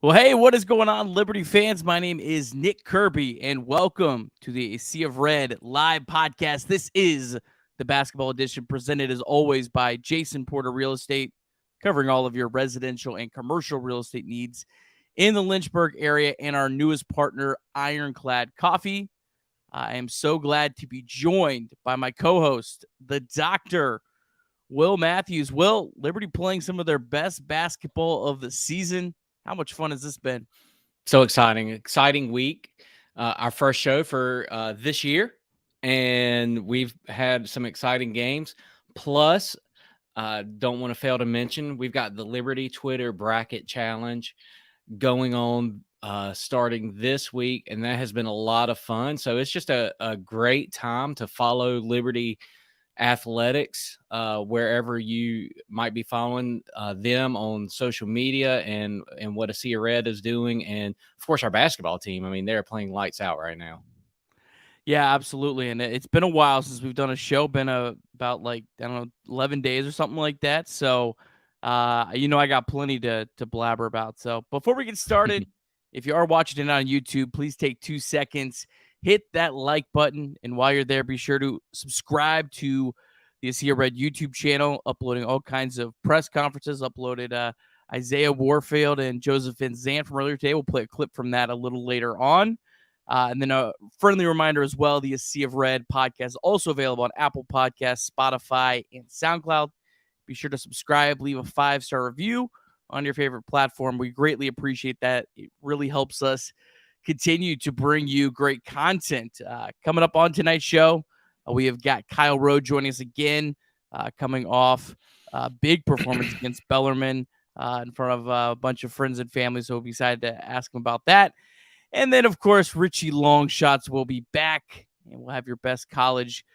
Well, hey, what is going on, Liberty fans? My name is Nick Kirby, and welcome to the Sea of Red live podcast. This is the basketball edition, presented as always by Jason Porter Real Estate, covering all of your residential and commercial real estate needs in the Lynchburg area, and our newest partner, Ironclad Coffee. I am so glad to be joined by my co-host, the Dr. Will Matthews. Will, Liberty playing some of their best basketball of the season. How much fun has this been? So exciting week. Our first show for this year, and we've had some exciting games. Plus, don't want to fail to mention, we've got the Liberty Twitter Bracket Challenge going on starting this week, and that has been a lot of fun. So it's just a great time to follow Liberty athletics wherever you might be following them on social media and what Isiah Red is doing, and of course our basketball team. I mean, they're playing lights out right now. Yeah, absolutely. And it's been a while since we've done a show, been about like, I don't know, 11 days or something like that. So, I got plenty to blabber about. So before we get started, if you are watching it on YouTube, please take 2 seconds, hit that like button. And while you're there, be sure to subscribe to the Isiah Red YouTube channel, uploading all kinds of press conferences, uploaded Isiah Warfield and Joseph Venzant from earlier today. We'll play a clip from that a little later on. And then a friendly reminder as well, the Sea of Red podcast is also available on Apple Podcasts, Spotify, and SoundCloud. Be sure to subscribe, leave a 5-star review on your favorite platform. We greatly appreciate that. It really helps us continue to bring you great content. Coming up on tonight's show, we have got Kyle Rowe joining us again, coming off a big performance against Bellarmine in front of a bunch of friends and family. So we'll be excited to ask him about that. And then, of course, Richie Longshots will be back, and we'll have your best college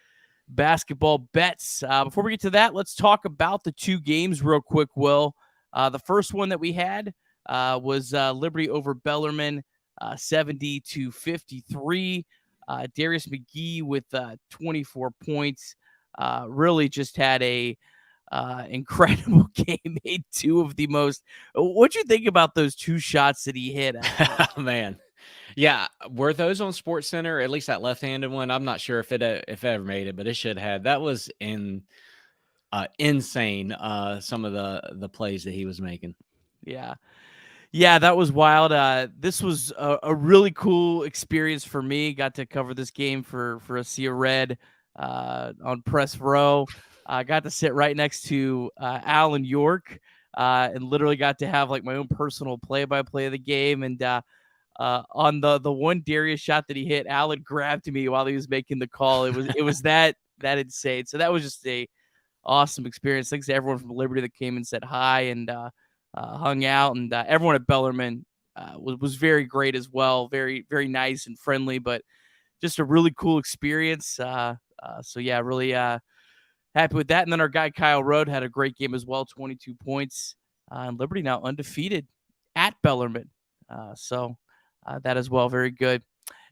basketball bets. Before we get to that, let's talk about the two games real quick, Will. The first one that we had was Liberty over Bellarmine, 70-53. Darius McGee with 24 points. Really just had a incredible game. Made two of the most. What'd you think about those two shots that he hit? Man. Yeah, were those on Sports Center? At least that left-handed one. I'm not sure if it ever made it, but it should have. That was insane. Some of the plays that he was making. Yeah, that was wild. This was a really cool experience for me. Got to cover this game for Isiah Red on press row. I got to sit right next to Alan York and literally got to have like my own personal play-by-play of the game. And on the one Darius shot that he hit, Alan grabbed me while he was making the call. It was that insane. So that was just a awesome experience. Thanks to everyone from Liberty that came and said hi and hung out, and everyone at Bellarmine was very great as well. Very, very nice and friendly, but just a really cool experience. So yeah, really happy with that. And then our guy Kyle Rowe had a great game as well, 22 points. And Liberty now undefeated at Bellarmine. So that as well, very good.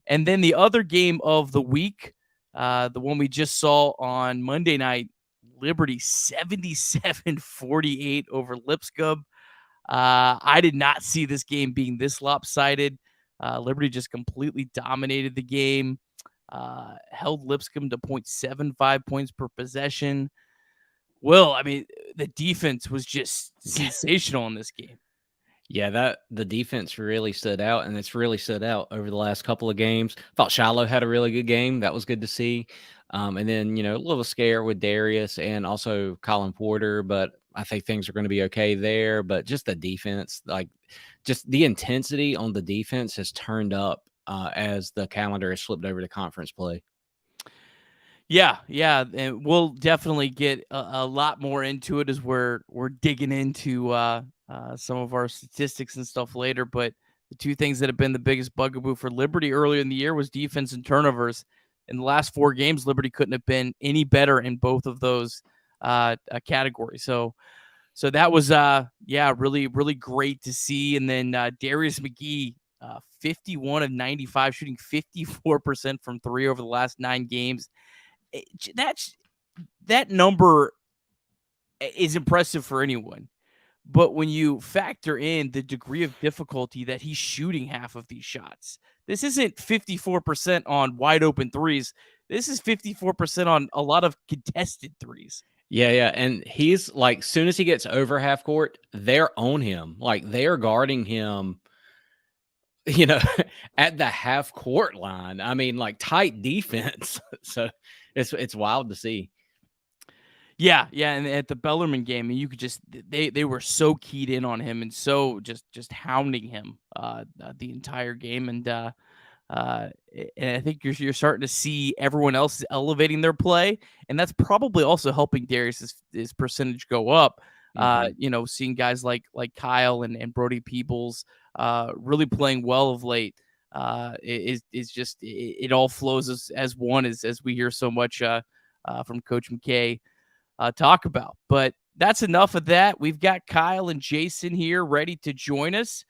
And then the other game of the week, the one we just saw on Monday night, Liberty 77-48 over Lipscomb. I did not see this game being this lopsided. Liberty just completely dominated the game, held Lipscomb to 0.75 points per possession. Will, I mean, the defense was just sensational in this game. Yeah, the defense really stood out, and it's really stood out over the last couple of games. Thought Shiloh had a really good game. That was good to see. And then, a little scare with Darius and also Colin Porter, but I think things are going to be okay there. But just the defense, just the intensity on the defense has turned up as the calendar has flipped over to conference play. Yeah, and we'll definitely get a lot more into it as we're digging into some of our statistics and stuff later. But the two things that have been the biggest bugaboo for Liberty earlier in the year was defense and turnovers. In the last 4 games, Liberty couldn't have been any better in both of those categories. So that was really, really great to see. And then Darius McGee, 51 of 95, shooting 54% from 3 over the last 9 games. That number is impressive for anyone, But when you factor in the degree of difficulty that he's shooting half of these shots, this isn't 54% on wide open threes. This is 54% on a lot of contested threes. Yeah. And he's like, soon as he gets over half court, they're on him. Like they're guarding him, at the half court line. I mean, like tight defense. So it's wild to see. Yeah, and at the Bellarmine game, you could just they were so keyed in on him and so just hounding him the entire game, and I think you're starting to see everyone else is elevating their play, and that's probably also helping Darius's his percentage go up. Seeing guys like Kyle and Brody Peebles really playing well of late is just it all flows as one as we hear so much from Coach McKay talk about. But that's enough of that. We've got Kyle and Jason here ready to join us.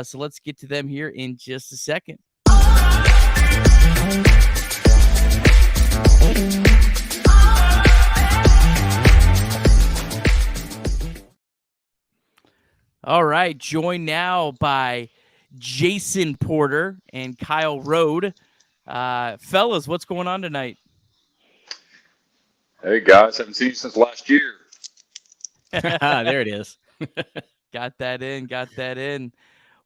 So let's get to them here in just a second. All right, joined now by Jason Porter and Kyle Rode. Fellas, what's going on tonight? Hey guys, haven't seen you since last year. There it is. Got that in.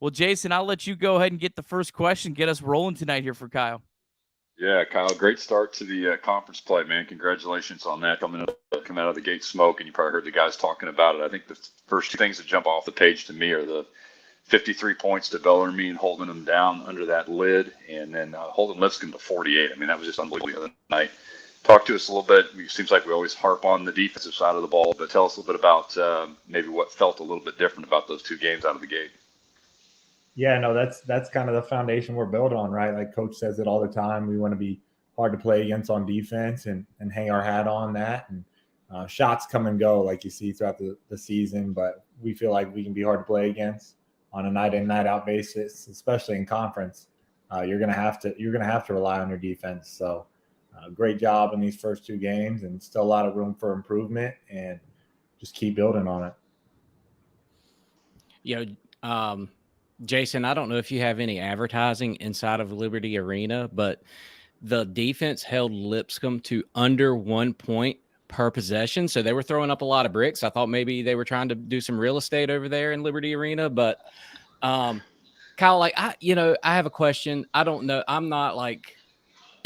Well, Jason, I'll let you go ahead and get the first question. Get us rolling tonight here for Kyle. Yeah, Kyle, great start to the conference play, man. Congratulations on that. Coming out of the gate smoke, and you probably heard the guys talking about it. I think the first two things that jump off the page to me are the 53 points to Bellarmine, holding them down under that lid, and then holding Lipscomb to 48. I mean, that was just unbelievable the other night. Talk to us a little bit. It seems like we always harp on the defensive side of the ball, but tell us a little bit about maybe what felt a little bit different about those two games out of the gate. Yeah, no, that's kind of the foundation we're built on, right? Like Coach says it all the time. We want to be hard to play against on defense and hang our hat on that. And shots come and go like you see throughout the season, but we feel like we can be hard to play against on a night in, night out basis, especially in conference. You're gonna have to rely on your defense. So great job in these first two games, and still a lot of room for improvement, and just keep building on it. Jason, I don't know if you have any advertising inside of Liberty Arena, but the defense held Lipscomb to under 1 point per possession. So they were throwing up a lot of bricks. I thought maybe they were trying to do some real estate over there in Liberty Arena. But Kyle, like I have a question. I don't know. I'm not like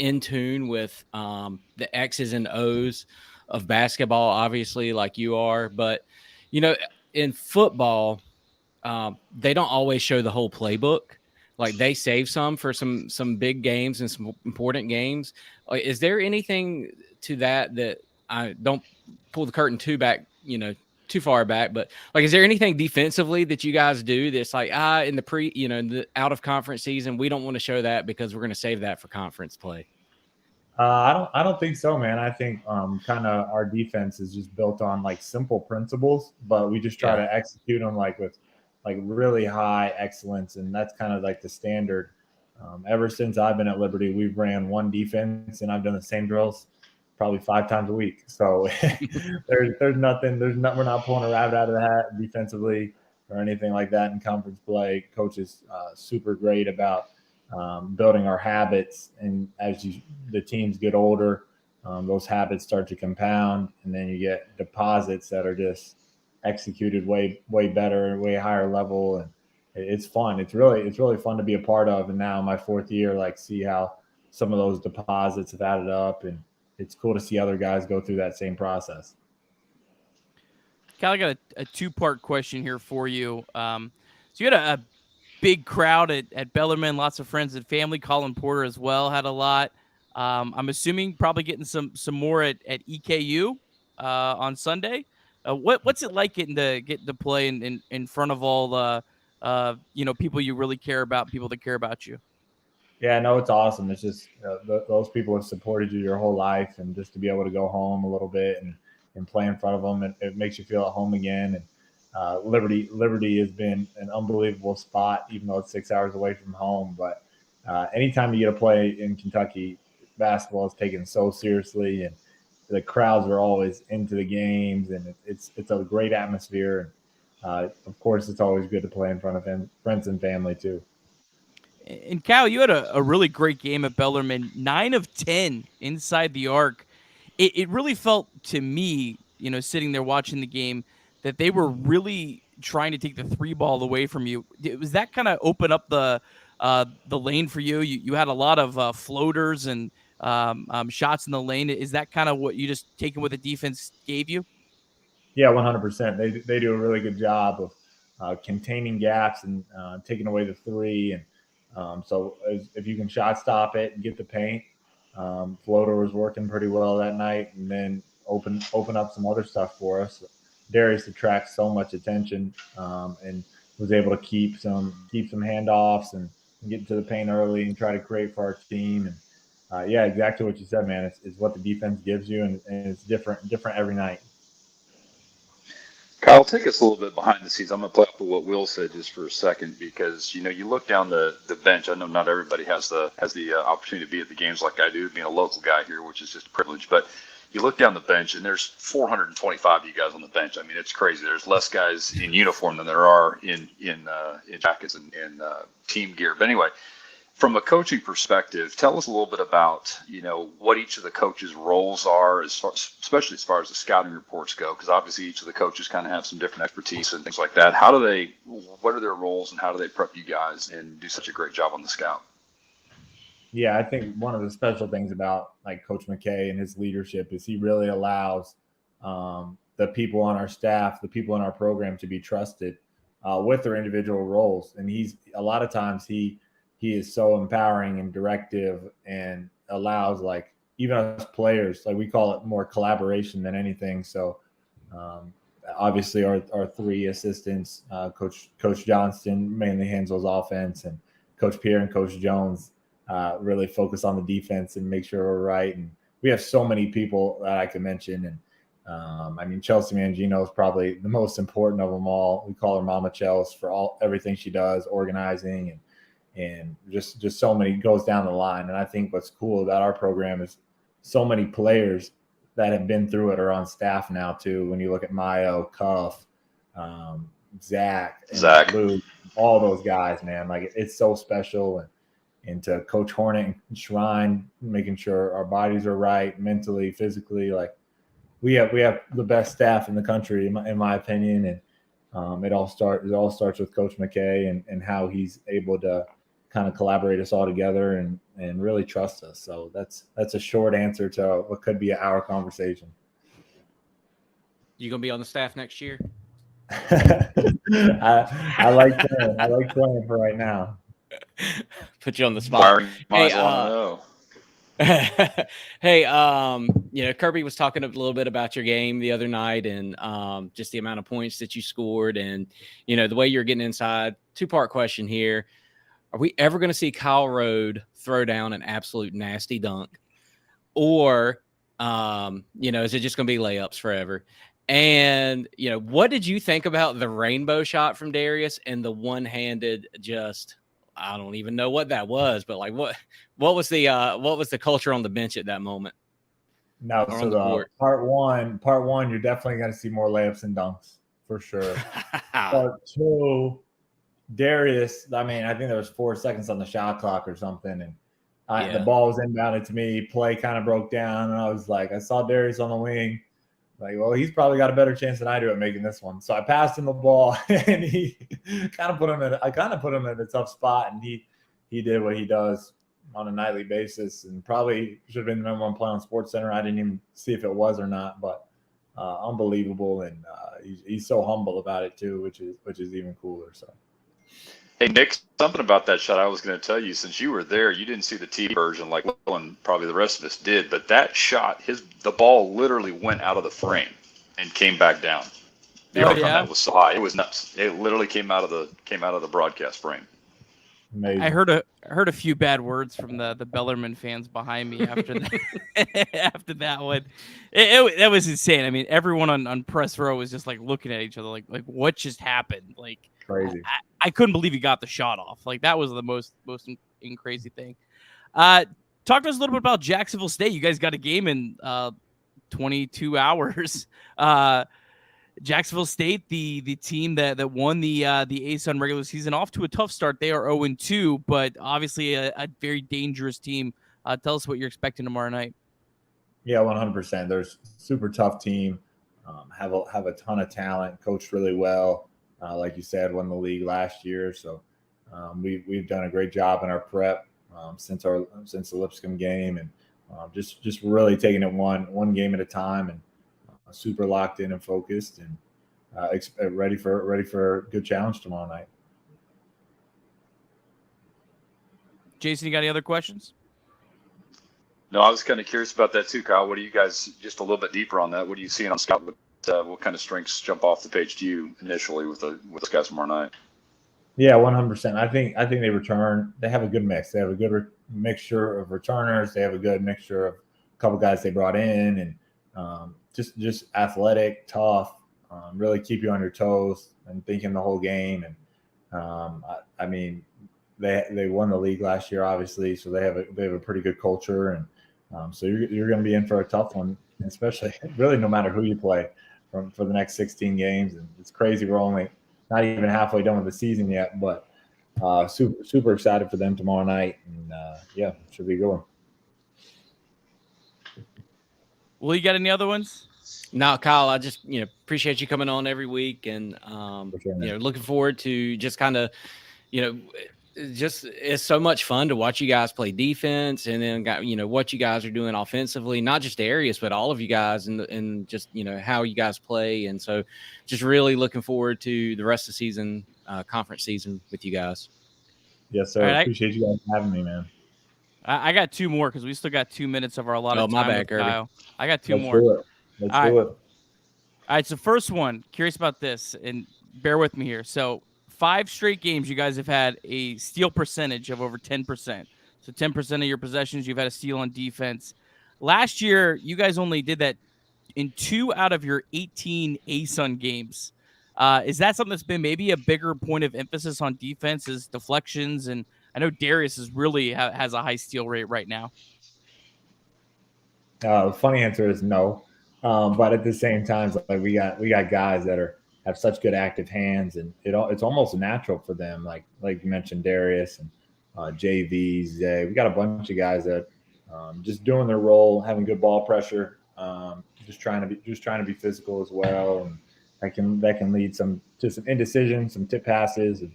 in tune with the X's and O's of basketball, obviously, like you are. But in football, they don't always show the whole playbook. Like they save some for some big games and some important games. Is there anything to that I don't pull the curtain too far back, but like, is there anything defensively that you guys do that's like, in the in the out of conference season, we don't want to show that because we're going to save that for conference play? I don't think so, man. I think kind of our defense is just built on like simple principles, but we just try to execute them with really high excellence, and that's kind of like the standard. Ever since I've been at Liberty, we've ran one defense, and I've done the same drills probably 5 times a week. So we're not pulling a rabbit out of the hat defensively or anything like that in conference play. Coach is super great about building our habits, and as the teams get older, those habits start to compound, and then you get deposits that are just executed way better, way higher level, and it's fun. It's really fun to be a part of. And now my 4th year, see how some of those deposits have added up, and it's cool to see other guys go through that same process. Kyle, I got a 2-part question here for you. So you had a big crowd at Bellarmine, lots of friends and family. Colin Porter as well had a lot. I'm assuming probably getting some more at EKU on Sunday. What's it like getting to play in front of all the people you really care about, people that care about you? Yeah, no, it's awesome. It's just those people have supported you your whole life, and just to be able to go home a little bit and play in front of them, it makes you feel at home again. And Liberty has been an unbelievable spot, even though it's 6 hours away from home. But anytime you get to play in Kentucky, basketball is taken so seriously, and the crowds are always into the games, and it's a great atmosphere. of course, it's always good to play in front of friends and family too. And Cal, you had a really great game at Bellarmine, 9 of 10 inside the arc. It really felt to me, sitting there watching the game, that they were really trying to take the 3-ball away from you. Was that kind of open up the lane for you? You had a lot of floaters and shots in the lane. Is that kind of what you just taken what the defense gave you? Yeah, 100%. They do a really good job of containing gaps and taking away the three. And so if you can shot stop it and get the paint, floater was working pretty well that night, and then open up some other stuff for us. Darius attracts so much attention and was able to keep some handoffs and get to the paint early and try to create for our team. And yeah, exactly what you said, man. It's what the defense gives you, and it's different every night. Kyle, take us a little bit behind the scenes. I'm going to play up with what Will said just for a second, because you look down the bench. I know not everybody has the opportunity to be at the games like I do, being a local guy here, which is just a privilege. But you look down the bench, and there's 425 of you guys on the bench. I mean, it's crazy. There's less guys in uniform than there are in jackets and team gear. But anyway, from a coaching perspective, tell us a little bit about, what each of the coaches' roles are, especially as far as the scouting reports go, because obviously each of the coaches kind of have some different expertise and things like that. What are their roles, and how do they prep you guys and do such a great job on the scout? Yeah, I think one of the special things about like Coach McKay and his leadership is he really allows the people on our staff, the people in our program, to be trusted with their individual roles. And a lot of times he is so empowering and directive, and allows, like, even us players, like, we call it more collaboration than anything. So obviously our three assistants, Coach Johnston mainly handles offense, and Coach Pierre and Coach Jones really focus on the defense and make sure we're right. And we have so many people that I can mention. And I mean, Chelsea Mangino is probably the most important of them all. We call her Mama Chels for everything she does, organizing and just so many, goes down the line. And I think what's cool about our program is so many players that have been through it are on staff now too. When you look at Mayo, Cuff, Zach, Luke, all those guys, man, like, it's so special. And to Coach Hornet and Shrine, making sure our bodies are right mentally, physically, like, we have the best staff in the country, in my opinion. And it all starts with Coach McKay and how he's able to kind of collaborate us all together and really trust us. So that's a short answer to what could be an hour conversation. You gonna be on the staff next year? I like playing for right now. Put you on the spot. Hey, Kirby was talking a little bit about your game the other night, and just the amount of points that you scored, and the way you're getting inside. 2-part question here. Are we ever going to see Kyle Rode throw down an absolute nasty dunk? Or, is it just going to be layups forever? And, what did you think about the rainbow shot from Darius and the one-handed I don't even know what that was, but like what was the culture on the bench at that moment? No, so the part one, you're definitely going to see more layups and dunks for sure. Part two, Darius, I mean, I think there was 4 seconds on the shot clock or something, and the ball was inbounded to me. Play kind of broke down, and I was like, I saw Darius on the wing, like, well, he's probably got a better chance than I do at making this one. So I passed him the ball, and he kind of put him in a tough spot, and he did what he does on a nightly basis, and probably should have been the number one play on SportsCenter. I didn't even see if it was or not, but unbelievable, and he's so humble about it too, which is even cooler. So. Hey, Nick, something about that shot I was going to tell you, since you were there, you didn't see the TV version like Will and probably the rest of us did, but that shot, the ball literally went out of the frame and came back down. The arc on that was so high. It was nuts. It literally came out of the broadcast frame. Amazing. I heard a few bad words from the Bellarmine fans behind me after that. After that one, that was insane. I mean, everyone on press row was just like looking at each other, like what just happened? Like, crazy. I couldn't believe he got the shot off. Like, that was the most crazy thing. Talk to us a little bit about Jacksonville State. You guys got a game in 22 hours. Jacksonville State, the team that won the ASUN regular season, off to a tough start. They are 0-2, but obviously a very dangerous team. Tell us what you're expecting tomorrow night. Yeah, 100%. They're a super tough team. Have a ton of talent. Coached really well. Like you said, won the league last year. So we've done a great job in our prep since the Lipscomb game, and just really taking it one game at a time, and super locked in and focused, and ready for a good challenge tomorrow night. Jason, you got any other questions? No, I was kind of curious about that too, Kyle. What do you guys, just a little bit deeper on that, what are you seeing on scout? What kind of strengths jump off the page to you initially with those guys tomorrow night? Yeah, 100%. I think they return. They have a good mix. They have a good mixture of returners. They have a good mixture of a couple guys they brought in, and just athletic, tough, really keep you on your toes and thinking the whole game. And I mean, they won the league last year, obviously, so they have a pretty good culture, and so you're going to be in for a tough one, especially really no matter who you play for the next 16 games. And it's crazy. We're only not even halfway done with the season yet, but super excited for them tomorrow night, and yeah, should be a good one. Well, you got any other ones? No, Kyle, I just appreciate you coming on every week, and sure, looking forward to just kind of just it's so much fun to watch you guys play defense, and then what you guys are doing offensively, not just Darius, but all of you guys, and just how you guys play. And so just really looking forward to the rest of the season, conference season with you guys. Yes, sir. Right, appreciate you guys having me, man. I got two more because we still got 2 minutes of our allotted time. My bad, Kirby. Kyle. I got two more. Let's do it. All right, so first one, curious about this, and bear with me here. So 5 straight games, you guys have had a steal percentage of over 10%. So 10% of your possessions, you've had a steal on defense. Last year, you guys only did that in 2 out of your 18 ASUN games. Is that something that's been maybe a bigger point of emphasis on defense, is deflections? And I know Darius is really has a high steal rate right now. The funny answer is no. But at the same time, like we got guys that have such good active hands, and it's almost natural for them. Like you mentioned, Darius and JV, Zay. We got a bunch of guys that just doing their role, having good ball pressure, just trying to be physical as well, and that can lead to some indecision, some tip passes. And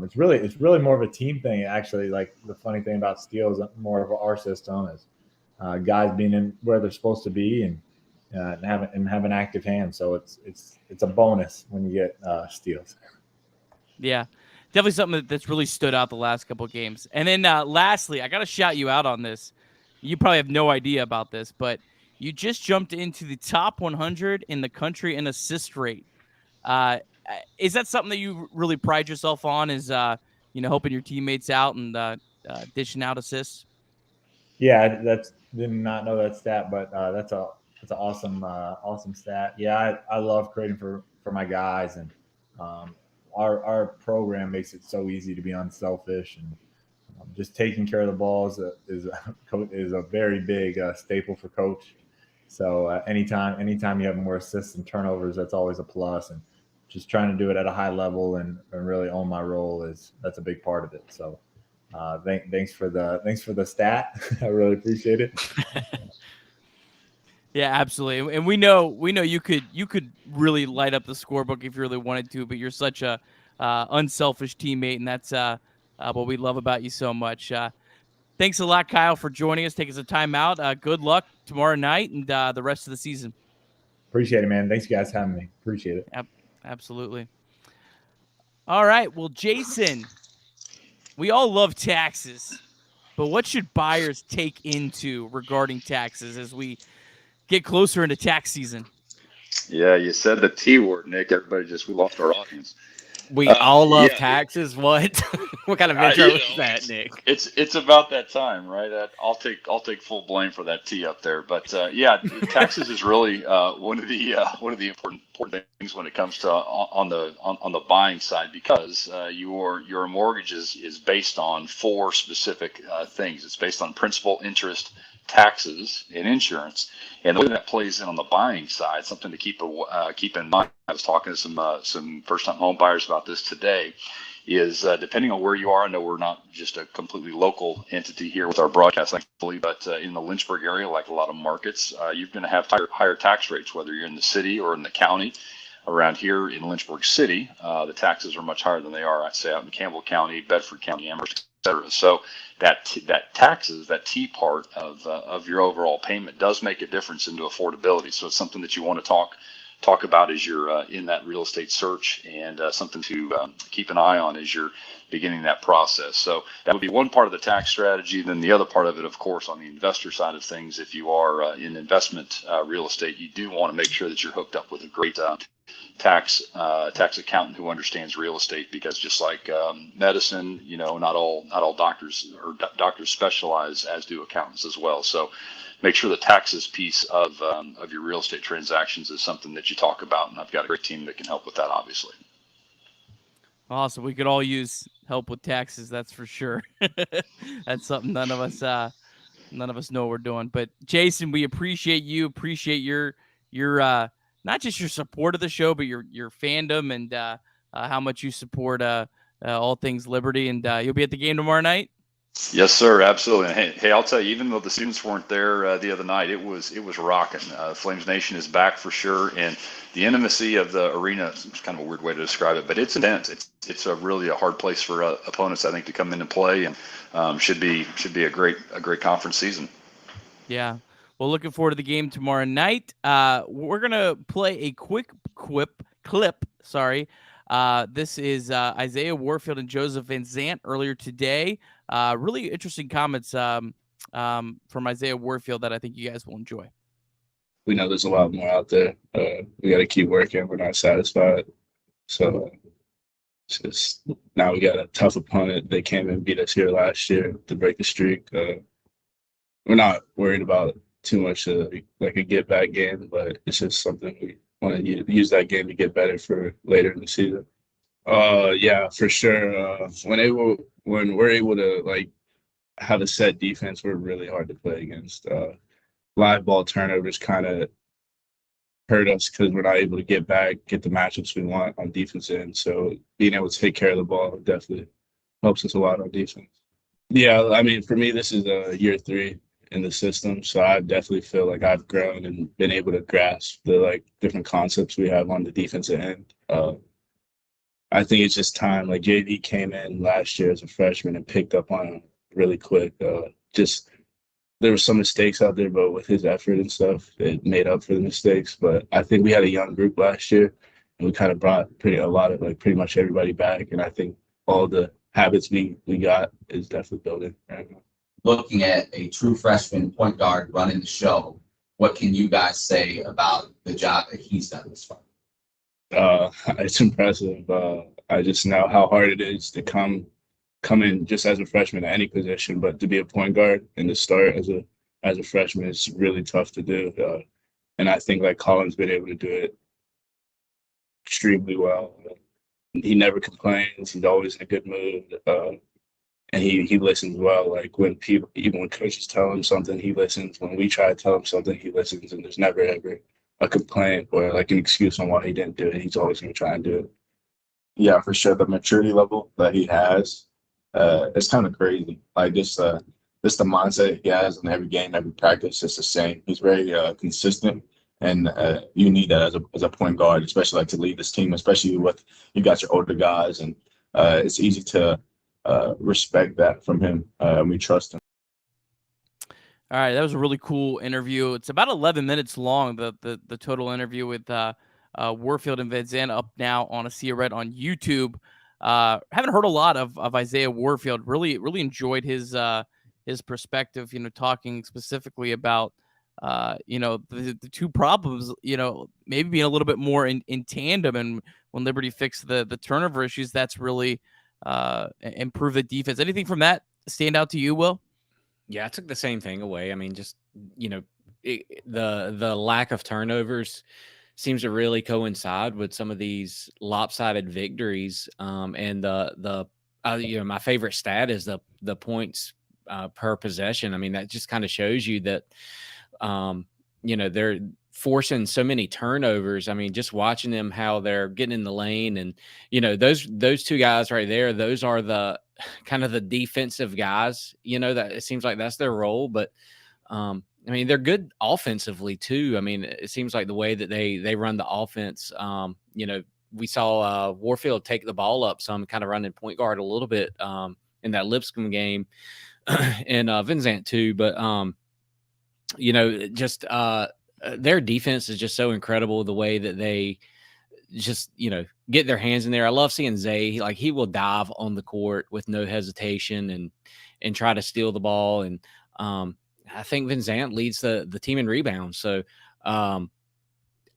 it's really more of a team thing, actually. Like the funny thing about steals, more of our system is guys being in where they're supposed to be, and have an active hand. So it's a bonus when you get steals. Yeah, definitely something that's really stood out the last couple of games. And then lastly, I got to shout you out on this. You probably have no idea about this, but you just jumped into the top 100 in the country in assist rate. Is that something that you really pride yourself on, is helping your teammates out and dishing out assists? Yeah, did not know that stat, but that's an awesome stat. Yeah, I love creating for my guys, and our program makes it so easy to be unselfish, and just taking care of the balls is a very big staple for coach. So anytime you have more assists and turnovers, that's always a plus. And just trying to do it at a high level and really own my role that's a big part of it. So thanks for the stat. I really appreciate it. Yeah, absolutely. And we know you could really light up the scorebook if you really wanted to, but you're such a unselfish teammate, and that's what we love about you so much. Thanks a lot, Kyle, for joining us, taking some time out. Good luck tomorrow night and the rest of the season. Appreciate it, man. Thanks, you guys, for having me. Appreciate it. Absolutely. All right. Well, Jason, we all love taxes, but what should buyers take into regarding taxes as we get closer into tax season? Yeah, you said the T word, Nick. We lost our audience. We all love taxes. What? What kind of intro is that, Nick? It's about that time, right? I'll take full blame for that T up there. But taxes is really one of the important things when it comes to on the buying side, because your mortgage is based on 4 specific things. It's based on principal, interest, taxes and insurance, and the way that plays in on the buying side, something to keep in mind. I was talking to some first-time home buyers about this today. Is depending on where you are, I know we're not just a completely local entity here with our broadcast, thankfully, but in the Lynchburg area, like a lot of markets, you're going to have higher tax rates, whether you're in the city or in the county. Around here in Lynchburg City, the taxes are much higher than they are, I'd say, out in Campbell County, Bedford County, Amherst, etc. So that taxes, that T part of your overall payment does make a difference into affordability. So it's something that you want to talk about as you're in that real estate search, and something to keep an eye on as you're beginning that process. So that would be one part of the tax strategy. Then the other part of it, of course, on the investor side of things, if you are in investment real estate, you do want to make sure that you're hooked up with a great tax accountant who understands real estate, because just like medicine, not all doctors specialize, as do accountants as well. So make sure the taxes piece of your real estate transactions is something that you talk about, and I've got a great team that can help with that, obviously. Awesome. We could all use help with taxes, that's for sure. That's something none of us know what we're doing. But Jason, we appreciate your not just your support of the show, but your fandom, and how much you support all things Liberty. And you'll be at the game tomorrow night? Yes, sir. Absolutely. Hey, I'll tell you, even though the students weren't there the other night, it was rocking. Flames Nation is back for sure, and the intimacy of the arena is kind of a weird way to describe it, but it's intense. It's really a hard place for opponents, I think, to come in and play, and should be a great conference season. Yeah. Well, looking forward to the game tomorrow night. We're gonna play a quick clip. Sorry. This is Isiah Warfield and Joseph Venzant earlier today. Really interesting comments from Isiah Warfield that I think you guys will enjoy. We know there's a lot more out there. We got to keep working. We're not satisfied. So it's just now we got a tough opponent. They came and beat us here last year to break the streak. We're not worried about too much like a get back game, but it's just something we want to use that game to get better for later in the season. Yeah, for sure. When we're able to like have a set defense, we're really hard to play against. Live ball turnovers kind of hurt us because we're not able to get the matchups we want on defense end. So being able to take care of the ball definitely helps us a lot on defense. Yeah, I mean, for me, this is year 3 in the system, so I definitely feel like I've grown and been able to grasp the like different concepts we have on the defensive end. I think it's just time. Like JV came in last year as a freshman and picked up on him really quick. Just there were some mistakes out there, but with his effort and stuff, it made up for the mistakes. But I think we had a young group last year, and we kind of brought pretty much everybody back. And I think all the habits we got is definitely building right now. Looking at a true freshman point guard running the show, what can you guys say about the job that he's done this far? It's impressive. I just know how hard it is to come in just as a freshman at any position, but to be a point guard and to start as a freshman is really tough to do. And I think like Colin's been able to do it extremely well. He never complains. He's always in a good mood. And he listens well. Like when even when coaches tell him something, he listens. When we try to tell him something, he listens. And there's never ever a complaint or like an excuse on why he didn't do it. He's always going to try and do it. Yeah, for sure. The maturity level that he has, it's kind of crazy. Like this the mindset he has in every game, every practice, it's the same. He's very consistent, and you need that as a point guard, especially like to lead this team, especially with you got your older guys, and it's easy to respect that from him. We trust him. All right, that was a really cool interview. It's about 11 minutes long, the total interview with Warfield and Venzant, up now on ASOR Red on YouTube. Haven't heard a lot of Isiah Warfield. Really enjoyed his perspective, talking specifically about the two problems, maybe being a little bit more in tandem, and when Liberty fixed the turnover issues, that's really improved the defense. Anything from that stand out to you, Will? Yeah, I took the same thing away. I mean, just the lack of turnovers seems to really coincide with some of these lopsided victories. And my favorite stat is the points per possession. I mean, that just kind of shows you that, they're forcing so many turnovers. I mean, just watching them, how they're getting in the lane, and, those two guys right there, those are the kind of the defensive guys, that it seems like that's their role. But, I mean, they're good offensively too. I mean, it seems like the way that they run the offense, we saw Warfield take the ball up some, kind of running point guard a little bit in that Lipscomb game, and Venzant too. But their defense is just so incredible. The way that they just get their hands in there. I love seeing Zay. Like, he will dive on the court with no hesitation and try to steal the ball. And I think Venzant leads the team in rebounds. So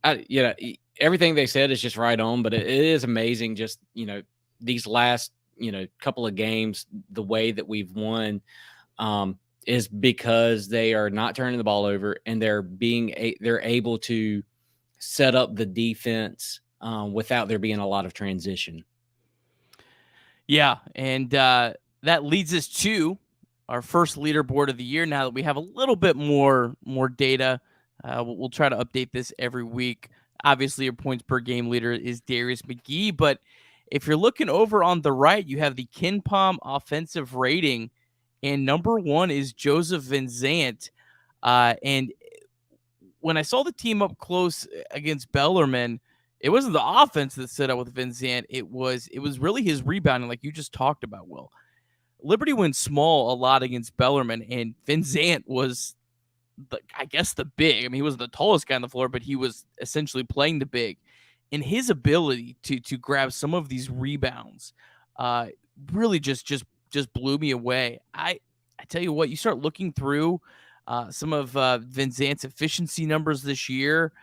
everything they said is just right on, but it is amazing. Just, these last, couple of games, the way that we've won is because they are not turning the ball over, and they're able to set up the defense without there being a lot of transition. Yeah. And that leads us to our first leaderboard of the year. Now that we have a little bit more data, we'll try to update this every week. Obviously, your points per game leader is Darius McGee, but if you're looking over on the right, you have the Kenpom offensive rating, and number 1 is Joseph Venzant. And when I saw the team up close against Bellarmine, it wasn't the offense that stood out with Venzant. It was really his rebounding, like you just talked about, Will. Liberty went small a lot against Bellarmine, and Venzant was, the big. I mean, he was the tallest guy on the floor, but he was essentially playing the big. And his ability to grab some of these rebounds really just blew me away. I tell you what, you start looking through some of Venzant's efficiency numbers this year.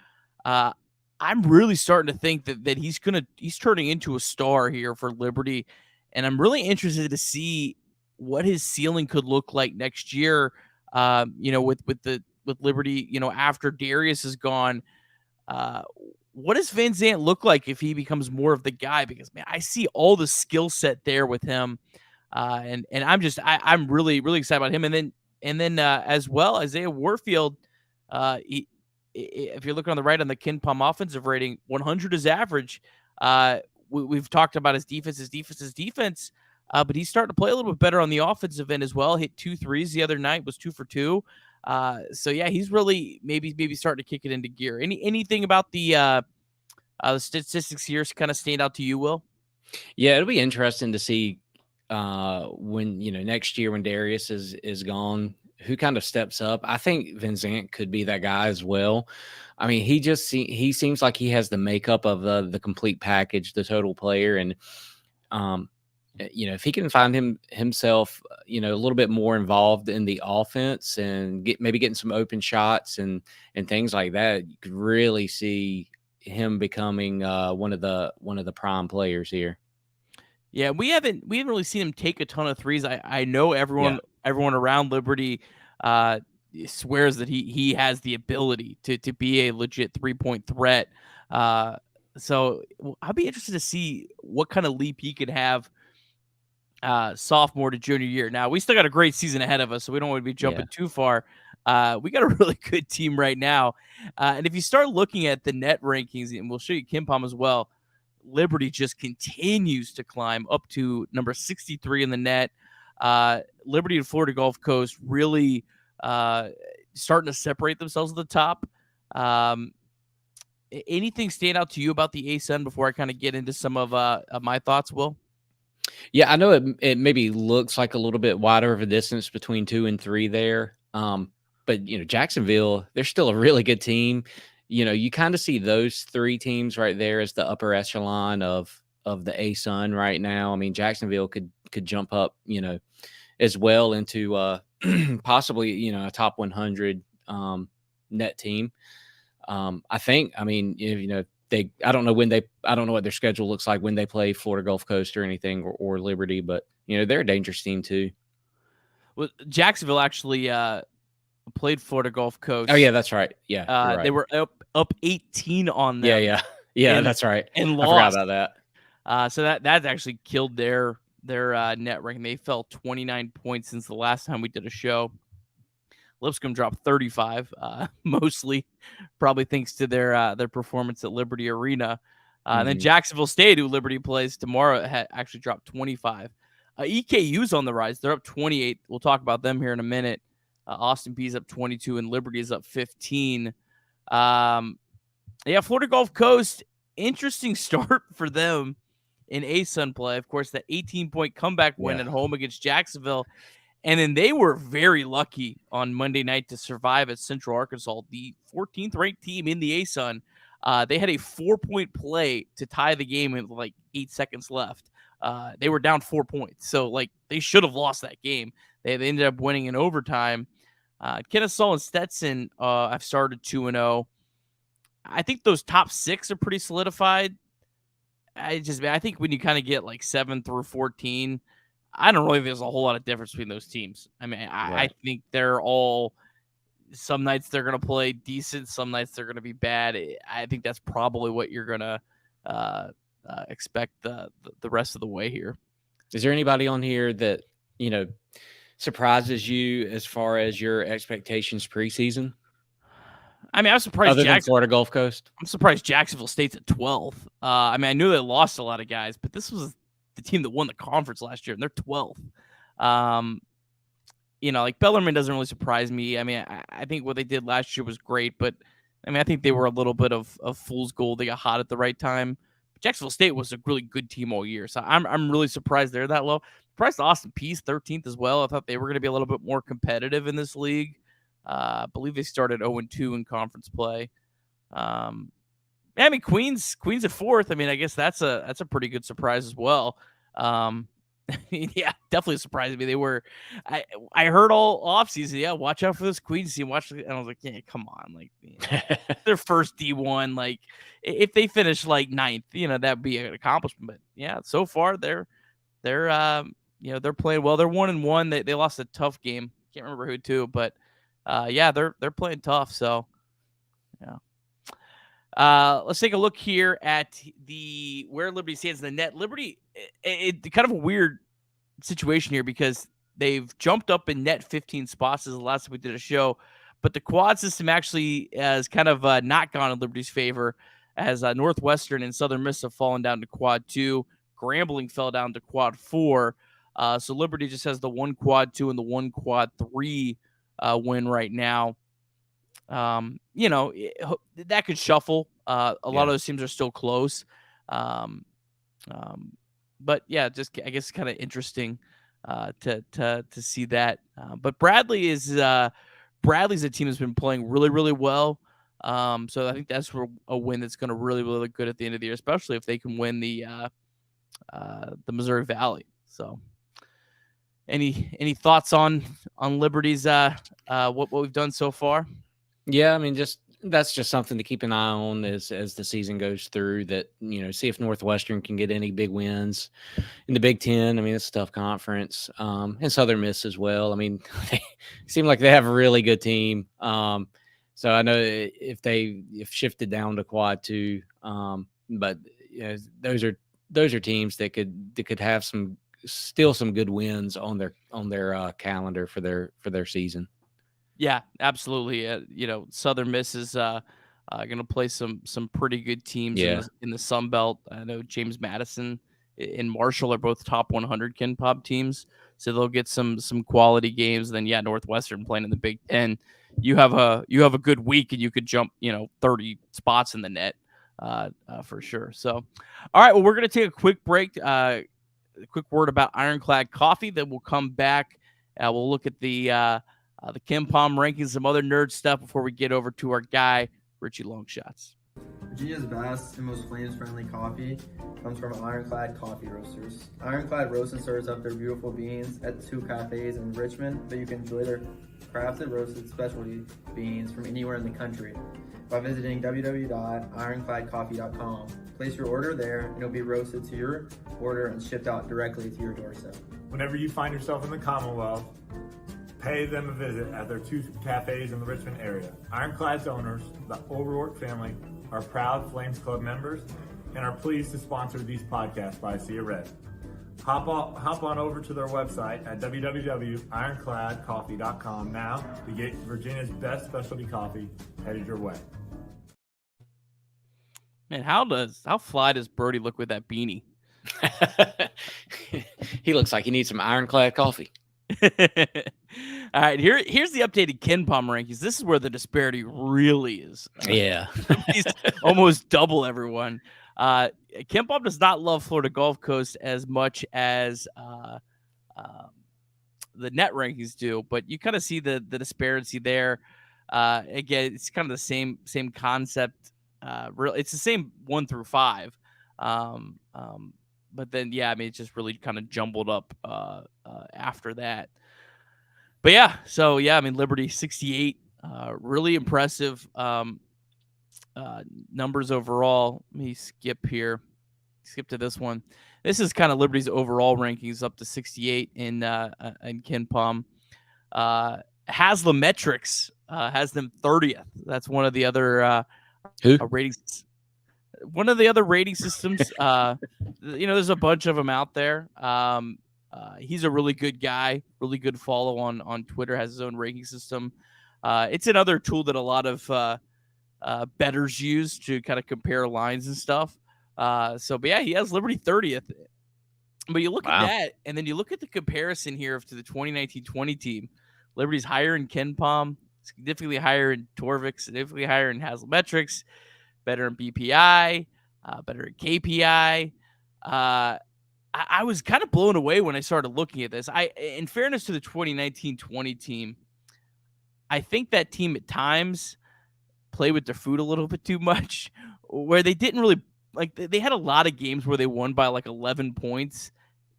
I'm really starting to think that he's turning into a star here for Liberty, and I'm really interested to see what his ceiling could look like next year. With Liberty, after Darius is gone. What does Venzant look like if he becomes more of the guy? Because, man, I see all the skill set there with him, and I'm really really excited about him. And then as well, Isiah Warfield. If you're looking on the right on the Kenpom offensive rating, 100 is average. We've talked about his defense, but he's starting to play a little bit better on the offensive end as well. Hit 2 threes the other night, was 2 for 2. So yeah, he's really maybe starting to kick it into gear. Anything about the statistics here kind of stand out to you, Will? Yeah, it'll be interesting to see when next year when Darius is gone, who kind of steps up. I think Venzant could be that guy as well. I mean, he seems like he has the makeup of the complete package, the total player, and if he can find himself, a little bit more involved in the offense and getting some open shots and things like that, you could really see him becoming one of the prime players here. Yeah, we haven't really seen him take a ton of threes. I know everyone around Liberty swears that he has the ability to be a legit 3-point threat. So I'll be interested to see what kind of leap he could have sophomore to junior year. Now, we still got a great season ahead of us, so we don't want to be jumping too far. We got a really good team right now. And if you start looking at the net rankings, and we'll show you Kenpom as well, Liberty just continues to climb up to number 63 in the net. Liberty and Florida Gulf Coast really starting to separate themselves at the top. Anything stand out to you about the ASUN before I kind of get into some of my thoughts, Will? Yeah, I know it maybe looks like a little bit wider of a distance between 2 and 3 there. But Jacksonville, they're still a really good team. You kind of see those 3 teams right there as the upper echelon of the ASUN right now. I mean, Jacksonville could jump up, as well into possibly, a top 100 net team. I think, I mean, I don't know what their schedule looks like when they play Florida Gulf Coast or anything or Liberty, but they're a dangerous team too. Well, Jacksonville actually played Florida Gulf Coast. Oh yeah, that's right. Yeah, right. They were up 18 on them. Yeah, that's right. And lost. I forgot about that. So that actually killed their their net ranking. They fell 29 points since the last time we did a show. Lipscomb dropped 35, mostly probably thanks to their performance at Liberty Arena. And then Jacksonville State, who Liberty plays tomorrow, actually dropped 25. EKU's on the rise. They're up 28. We'll talk about them here in a minute. Austin Peay's up 22, and Liberty is up 15. Florida Gulf Coast, interesting start for them in ASUN play. Of course, that 18-point comeback win at home against Jacksonville. And then they were very lucky on Monday night to survive at Central Arkansas, the 14th ranked team in the ASUN. They had a 4-point play to tie the game with like 8 seconds left. They were down 4 points. So, like, they should have lost that game. They ended up winning in overtime. Kennesaw and Stetson have started 2-0. I think those top 6 are pretty solidified. I think when you kind of get like 7 through 14, I don't really think there's a whole lot of difference between those teams. I mean, I think they're all, some nights they're going to play decent, some nights they're going to be bad. I think that's probably what you're going to expect the rest of the way here. Is there anybody on here that, surprises you as far as your expectations preseason? I mean, I was surprised. Other than Florida Gulf Coast, I'm surprised Jacksonville State's at 12th. I mean, I knew they lost a lot of guys, but this was the team that won the conference last year, and they're 12th. Like Bellarmine doesn't really surprise me. I mean, I think what they did last year was great, but I mean, I think they were a little bit of fool's gold. They got hot at the right time. But Jacksonville State was a really good team all year, so I'm really surprised they're that low. Surprised Austin Peay's 13th as well. I thought they were going to be a little bit more competitive in this league. I believe they started 0-2 in conference play. I mean, Queens at 4th. I mean, I guess that's a pretty good surprise as well. Yeah, definitely surprised me. They were, I heard all offseason, yeah, watch out for this Queens team. And I was like, yeah, come on, like their first D1. Like if they finish like 9th, that'd be an accomplishment. But yeah, so far they're playing well. They're 1-1. They lost a tough game. Can't remember who to, but they're playing tough. So yeah. Let's take a look here at where Liberty stands in the net. Liberty, it kind of a weird situation here because they've jumped up in net 15 spots as the last time we did a show, but the quad system actually has kind of not gone in Liberty's favor as Northwestern and Southern Miss have fallen down to quad 2. Grambling fell down to quad 4. So Liberty just has the 1 quad 2 and the 1 quad 3 win right now. That could shuffle. A lot of those teams are still close. But yeah, just I guess kind of interesting to see that. But Bradley's a team that's been playing really, really well. So I think that's a win that's going to really, really look good at the end of the year, especially if they can win the Missouri Valley. So any thoughts on Liberty's what we've done so far? Yeah, I mean, that's just something to keep an eye on as the season goes through. That see if Northwestern can get any big wins in the Big Ten. I mean, it's a tough conference, and Southern Miss as well. I mean, they seem like they have a really good team. So I know if they've shifted down to quad 2, but those are teams that could have some good wins on their calendar for their season. Yeah, absolutely. Southern Miss is going to play some pretty good teams in the Sun Belt. I know James Madison and Marshall are both top 100 Kenpom teams, so they'll get some quality games. Then Northwestern playing in the Big Ten. You have a good week and you could jump 30 spots in the net for sure. So, all right, well, we're going to take a quick break. A quick word about Ironclad Coffee. Then we'll come back. We'll look at the Kenpom rankings, some other nerd stuff before we get over to our guy, Richie Longshots. Virginia's best and most flames-friendly coffee comes from Ironclad Coffee Roasters. Ironclad roasts and serves up their beautiful beans at 2 cafes in Richmond, but you can enjoy their crafted roasted specialty beans from anywhere in the country by visiting www.ironcladcoffee.com. Place your order there and it'll be roasted to your order and shipped out directly to your doorstep. Whenever you find yourself in the Commonwealth, pay them a visit at their 2 cafes in the Richmond area. Ironclad's owners, the O'Rourke family, are proud Flames Club members and are pleased to sponsor these podcasts by Isiah Red. hop on over to their website at www.ironcladcoffee.com now to get Virginia's best specialty coffee headed your way. Man, how fly does Brody look with that beanie? He looks like he needs some Ironclad coffee. All right, here's the updated Kenpom rankings. This is where the disparity really is. Yeah. He's almost double everyone. Kenpom does not love Florida Gulf Coast as much as the net rankings do, but you kind of see the disparity there. Again, it's kind of the same concept. It's the same 1 through 5. But then, yeah, I mean, it's just really kind of jumbled up after that. But yeah, so yeah, I mean, Liberty 68, really impressive numbers overall. Let me skip to this one. This is kind of Liberty's overall rankings up to 68 in Kenpom. Haslametrics has them 30th. That's one of the other ratings. One of the other rating systems. There's a bunch of them out there. He's a really good guy, really good follow on Twitter, has his own ranking system. It's another tool that a lot of bettors use to kind of compare lines and stuff. But yeah, he has Liberty 30th. But you look at that, and then you look at the comparison here to the 2019-20 team. Liberty's higher in Kenpom, significantly higher in Torvik, significantly higher in Haslametrics, better in BPI, better in KPI. I was kind of blown away when I started looking at this. In fairness to the 2019-20 team, I think that team at times played with their food a little bit too much, where they didn't really they had a lot of games where they won by 11 points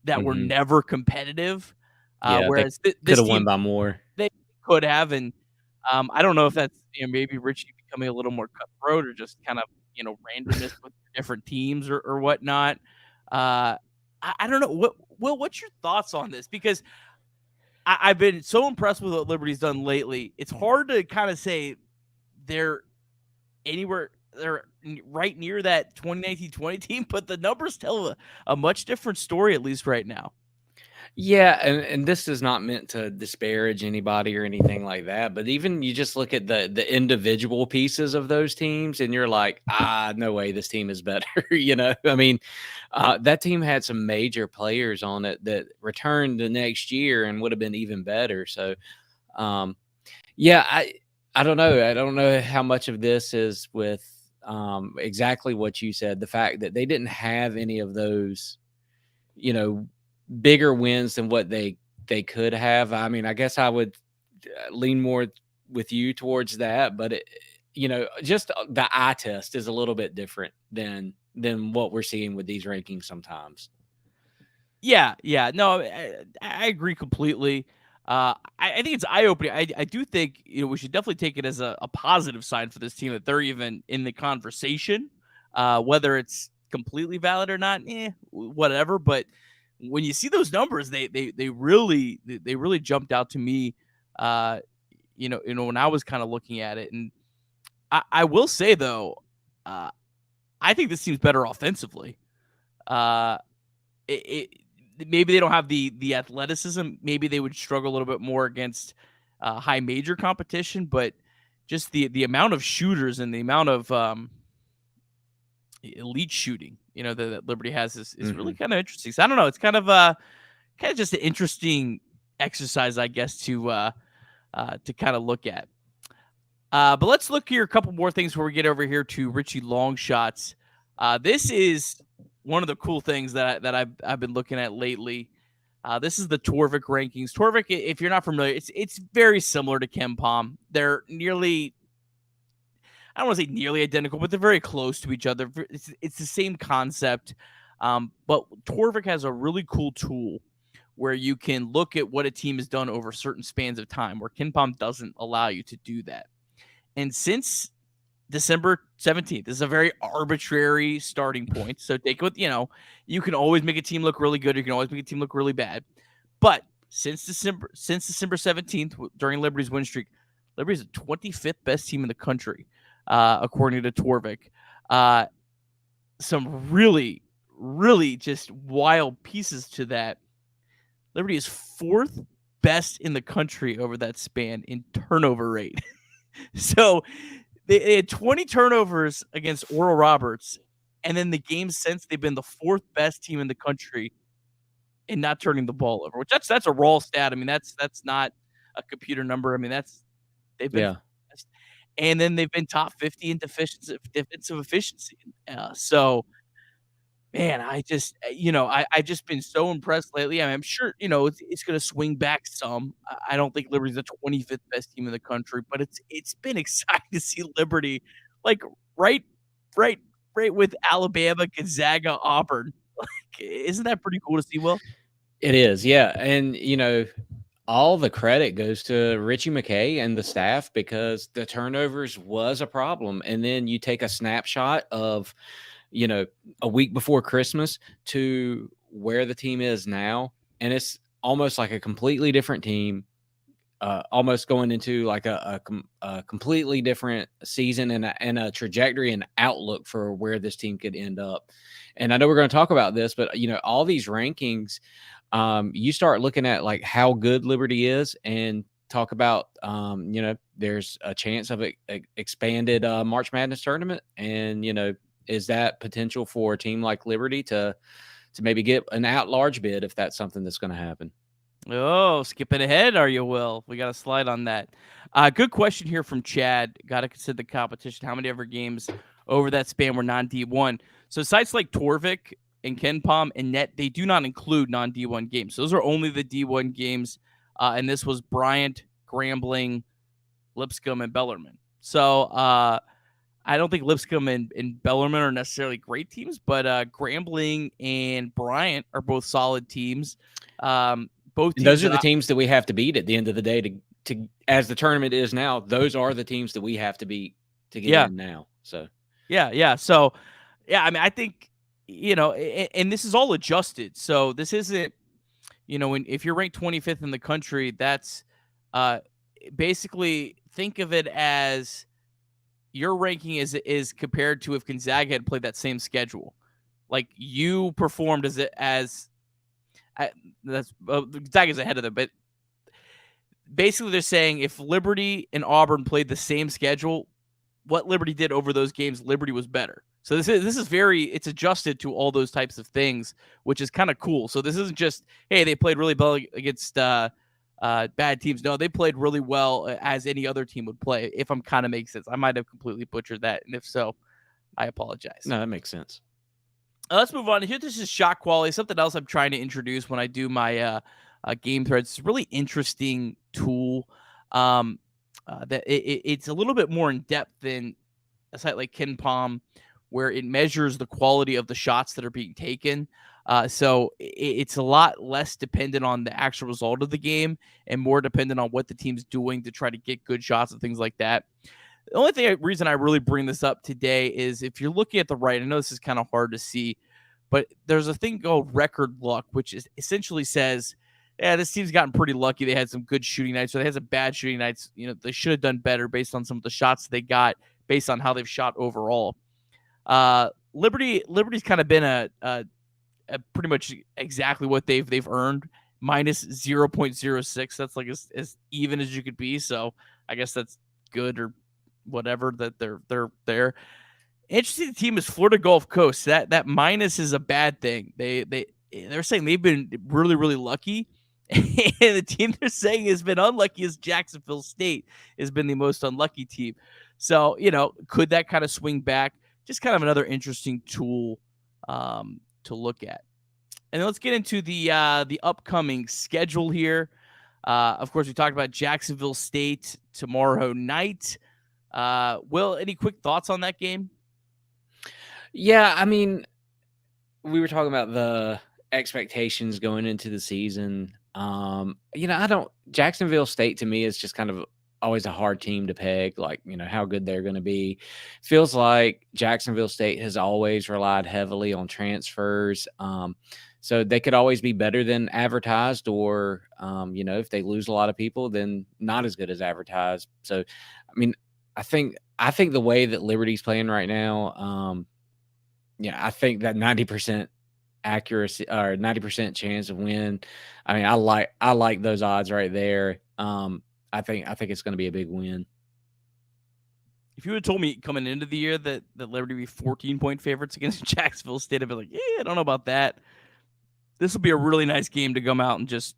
that were never competitive. Whereas this could have team won by more. They could have, and I don't know if that's maybe Richie becoming a little more cutthroat or just kind of randomness with different teams or whatnot. I don't know. What's your thoughts on this? Because I've been so impressed with what Liberty's done lately. It's hard to kind of say they're right near that 2019-20 team, but the numbers tell a much different story, at least right now. Yeah, and this is not meant to disparage anybody or anything like that, but even you just look at the individual pieces of those teams and you're like, no way this team is better. I mean, that team had some major players on it that returned the next year and would have been even better. So, yeah, I don't know. I don't know how much of this is with exactly what you said, the fact that they didn't have any of those, bigger wins than what they could have. I mean, I guess I would lean more with you towards that, but just the eye test is a little bit different than what we're seeing with these rankings sometimes. Yeah. No, I agree completely. I think it's eye-opening. I do think we should definitely take it as a positive sign for this team that they're even in the conversation, whether it's completely valid or not, whatever. But when you see those numbers, they really jumped out to me. When I was kind of looking at it, and I will say though, I think this team's better offensively. Maybe they don't have the athleticism. Maybe they would struggle a little bit more against high major competition, but just the amount of shooters and the amount of elite shooting, that Liberty has is really kind of interesting. So I don't know. It's kind of just an interesting exercise, I guess, to kind of look at. But let's look here a couple more things before we get over here to Richie Longshots. This is one of the cool things that I've been looking at lately. This is the Torvik rankings. Torvik, if you're not familiar, it's very similar to Kenpom. They're nearly, I don't want to say nearly identical, but they're very close to each other. It's the same concept. But Torvik has a really cool tool where you can look at what a team has done over certain spans of time, where Kenpom doesn't allow you to do that. And since December 17th, this is a very arbitrary starting point. So take it with, you can always make a team look really good. You can always make a team look really bad. But since December 17th, during Liberty's win streak, Liberty's the 25th best team in the country, according to Torvik. Some really, really just wild pieces to that. Liberty is 4th best in the country over that span in turnover rate. So they had 20 turnovers against Oral Roberts, and then the games since they've been the 4th best team in the country in not turning the ball over. Which that's a raw stat. I mean, that's not a computer number. I mean, they've been Yeah. best. And then they've been top 50 in defensive efficiency. So man, I just, I've just been so impressed lately. I mean, I'm sure, it's going to swing back some. I don't think Liberty's the 25th best team in the country, but it's been exciting to see Liberty, like right, right, right with Alabama, Gonzaga, Auburn. Like, isn't that pretty cool to see, Will? It is, yeah. And, all the credit goes to Richie McKay and the staff because the turnovers was a problem. And then you take a snapshot of, a week before Christmas to where the team is now, and it's almost like a completely different team, almost going into like a completely different season and a trajectory and outlook for where this team could end up. And I know we're going to talk about this, but all these rankings, you start looking at like how good Liberty is and talk about, there's a chance of expanded March Madness tournament, and is that potential for a team like Liberty to maybe get an at-large bid if that's something that's going to happen? Oh, skipping ahead, are you, Will? We got a slide on that. Good question here from Chad. Got to consider the competition. How many ever games over that span were non-D1? So sites like Torvik and Kenpom and Net, they do not include non-D1 games. Those are only the D1 games. And this was Bryant, Grambling, Lipscomb, and Bellarmine. So I don't think Lipscomb and Bellarmine are necessarily great teams, but Grambling and Bryant are both solid teams. Both teams, those are the teams that we have to beat at the end of the day to as the tournament is now. Those are the teams that we have to beat to get in now. So yeah. So yeah, I mean, I think and this is all adjusted. So this isn't if you're ranked 25th in the country, that's basically think of it as your ranking is compared to if Gonzaga had played that same schedule. Like you performed that's Gonzaga's ahead of them, but basically they're saying if Liberty and Auburn played the same schedule, what Liberty did over those games, Liberty was better. So this is it's adjusted to all those types of things, which is kind of cool. So this isn't just, hey, they played really well against bad teams. No, they played really well as any other team would play, if I'm kind of makes sense. I might have completely butchered that, and if so, I apologize. No, that makes sense. Let's move on. Here, this is shot quality, something else I'm trying to introduce when I do my game threads. It's a really interesting tool that it's a little bit more in depth than a site like Kenpom, where it measures the quality of the shots that are being taken. So it's a lot less dependent on the actual result of the game and more dependent on what the team's doing to try to get good shots and things like that. The only reason I really bring this up today is if you're looking at the right, I know this is kind of hard to see, but there's a thing called record luck, which is essentially says, yeah, this team's gotten pretty lucky. They had some good shooting nights, or they had some bad shooting nights. They should have done better based on some of the shots they got, based on how they've shot overall. Liberty's kind of been a pretty much exactly what they've earned, minus 0.06. That's like as even as you could be. So I guess that's good or whatever that they're there. Interesting team is Florida Gulf Coast. That minus is a bad thing. They're saying they've been really, really lucky. And the team they're saying has been unlucky is Jacksonville State has been the most unlucky team. So, could that kind of swing back? Just kind of another interesting tool to look at. And then let's get into the upcoming schedule here. Of course, we talked about Jacksonville State tomorrow night. Will, any quick thoughts on that game? Yeah, I mean, we were talking about the expectations going into the season. Jacksonville State to me is just kind of always a hard team to peg, like, how good they're going to be. Feels like Jacksonville State has always relied heavily on transfers. So they could always be better than advertised, or, if they lose a lot of people, then not as good as advertised. So, I mean, I think the way that Liberty's playing right now, I think that 90% accuracy or 90% chance of win. I mean, I like those odds right there. I think it's going to be a big win. If you had told me coming into the year that Liberty would be 14-point favorites against Jacksonville State, I'd be like, I don't know about that. This will be a really nice game to come out and just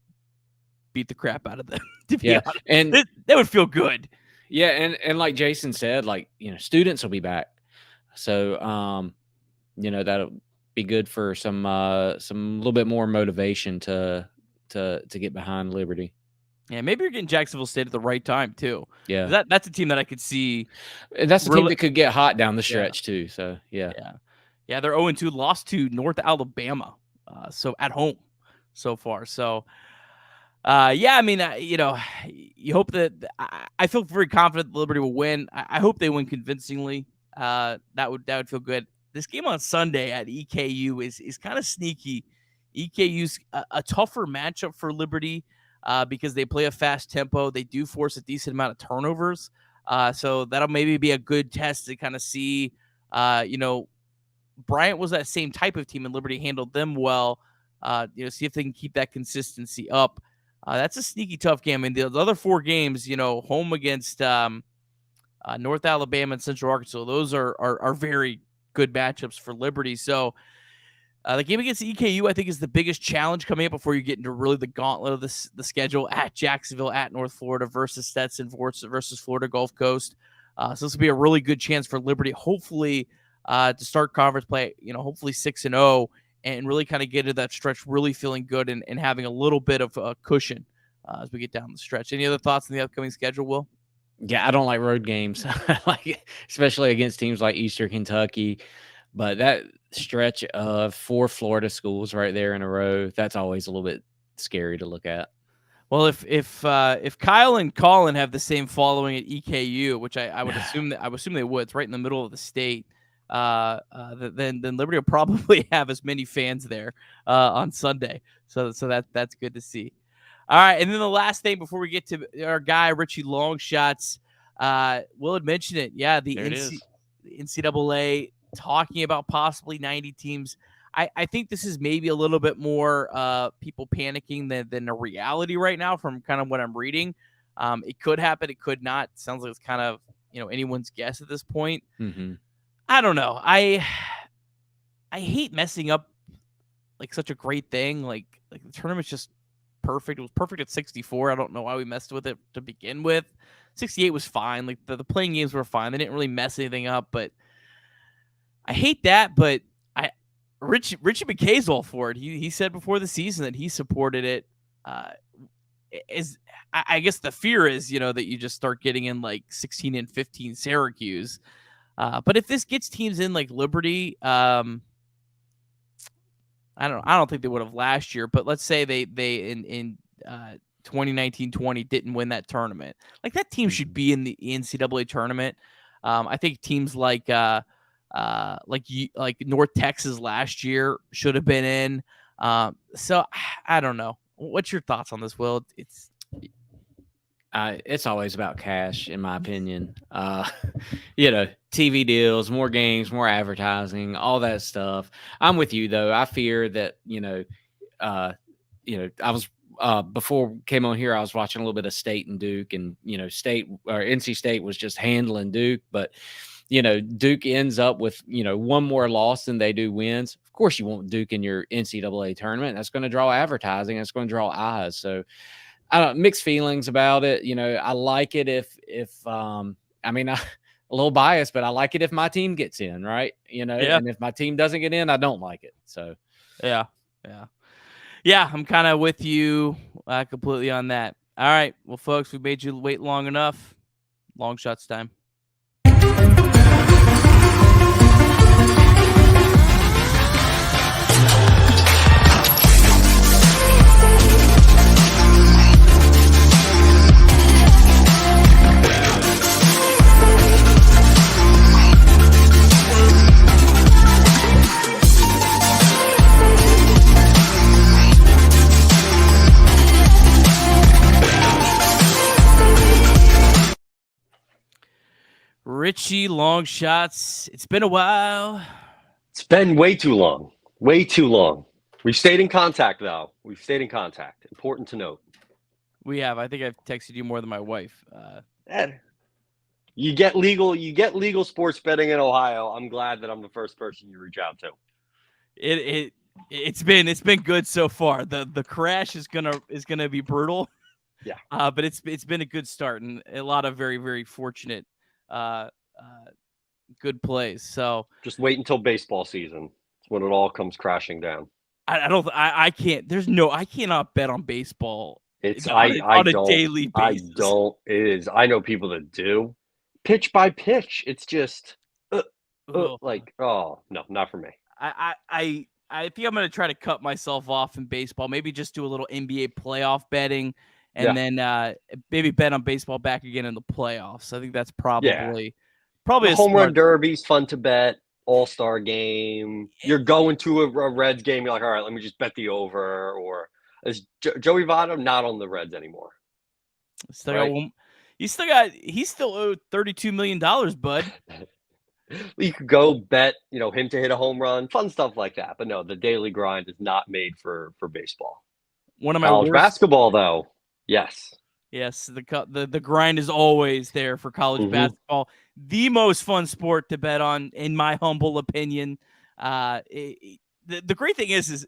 beat the crap out of them. To be honest. And that would feel good. Yeah, and like Jason said, like, students will be back, so that'll be good for some little bit more motivation to get behind Liberty. Yeah, maybe you're getting Jacksonville State at the right time too. Yeah, that's a team that I could see. And that's a team that could get hot down the stretch too. So yeah. They're 0-2, lost to North Alabama, so at home so far. So, I mean, you hope that I feel very confident Liberty will win. I hope they win convincingly. That would feel good. This game on Sunday at EKU is kind of sneaky. EKU's a tougher matchup for Liberty. Because they play a fast tempo. They do force a decent amount of turnovers. So that'll maybe be a good test to kind of see, Bryant was that same type of team and Liberty handled them well. See if they can keep that consistency up. That's a sneaky tough game. I mean, the other 4 games, home against North Alabama and Central Arkansas, those are very good matchups for Liberty. So, the game against EKU, I think, is the biggest challenge coming up before you get into really the gauntlet of the schedule at Jacksonville, at North Florida versus Stetson versus Florida Gulf Coast. So this will be a really good chance for Liberty, hopefully, to start conference play, hopefully 6-0 and really kind of get into that stretch really feeling good and having a little bit of a cushion as we get down the stretch. Any other thoughts on the upcoming schedule, Will? Yeah, I don't like road games, especially against teams like Eastern Kentucky. But that stretch of 4 Florida schools right there in a row, that's always a little bit scary to look at. Well, if Kyle and Colin have the same following at EKU, which I would assume they would, it's right in the middle of the state. Then Liberty will probably have as many fans there on Sunday. So that's good to see. All right, and then the last thing before we get to our guy Richie Longshots, Will had mentioned it. Yeah, the NCAA talking about possibly 90 teams. I think this is maybe a little bit more people panicking than a reality right now from kind of what I'm reading. It could happen. It could not. Sounds like it's kind of, anyone's guess at this point. Mm-hmm. I don't know. I hate messing up like such a great thing. Like the tournament's just perfect. It was perfect at 64. I don't know why we messed with it to begin with. 68 was fine. Like the playing games were fine. They didn't really mess anything up, but I hate that. But Richie McKay's all for it. He said before the season that he supported it. I guess the fear is, that you just start getting in like 16 and 15 Syracuse. But if this gets teams in like Liberty, I don't think they would have last year, but let's say they in 2019-20 didn't win that tournament. Like that team should be in the NCAA tournament. I think teams like North Texas last year should have been in. So I don't know. What's your thoughts on this, Will? It's always about cash, in my opinion. TV deals, more games, more advertising, all that stuff. I'm with you though. I fear that I was before we came on here, I was watching a little bit of State and Duke, and State or NC State was just handling Duke, but Duke ends up with one more loss than they do wins. Of course, you want Duke in your NCAA tournament. That's going to draw advertising. That's going to draw eyes. So. I don't mixed feelings about it. I like it if a little biased, but I like it if my team gets in, right? And if my team doesn't get in, I don't like it. So, yeah. I'm kind of with you completely on that. All right. Well, folks, we made you wait long enough. Long shots time. Richie Longshots. It's been a while. It's been way too long. Way too long. We've stayed in contact, though. We've stayed in contact. Important to note. We have. I think I've texted you more than my wife. Ed, you get legal sports betting in Ohio. I'm glad that I'm the first person you reach out to. It's been good so far. The crash is gonna be brutal. Yeah. But it's been a good start and a lot of very, very fortunate good plays. So just wait until baseball season. It's when it all comes crashing down. I can't. I cannot bet on baseball. It's on a daily basis. I know people that do. Pitch by pitch. It's just like, oh no, not for me. I think I'm gonna try to cut myself off in baseball. Maybe just do a little NBA playoff betting, and then maybe bet on baseball back again in the playoffs. I think that's probably the home run derby's fun to bet. All-star game. You're going to a Reds game. You're like, all right, let me just bet the over. Or is Joey Votto not on the Reds anymore? He's still owed $32 million, bud. You could go bet, him to hit a home run, fun stuff like that. But no, the daily grind is not made for baseball. One of my college basketball, though, yes. Yes, the grind is always there for college basketball. The most fun sport to bet on, in my humble opinion. The great thing is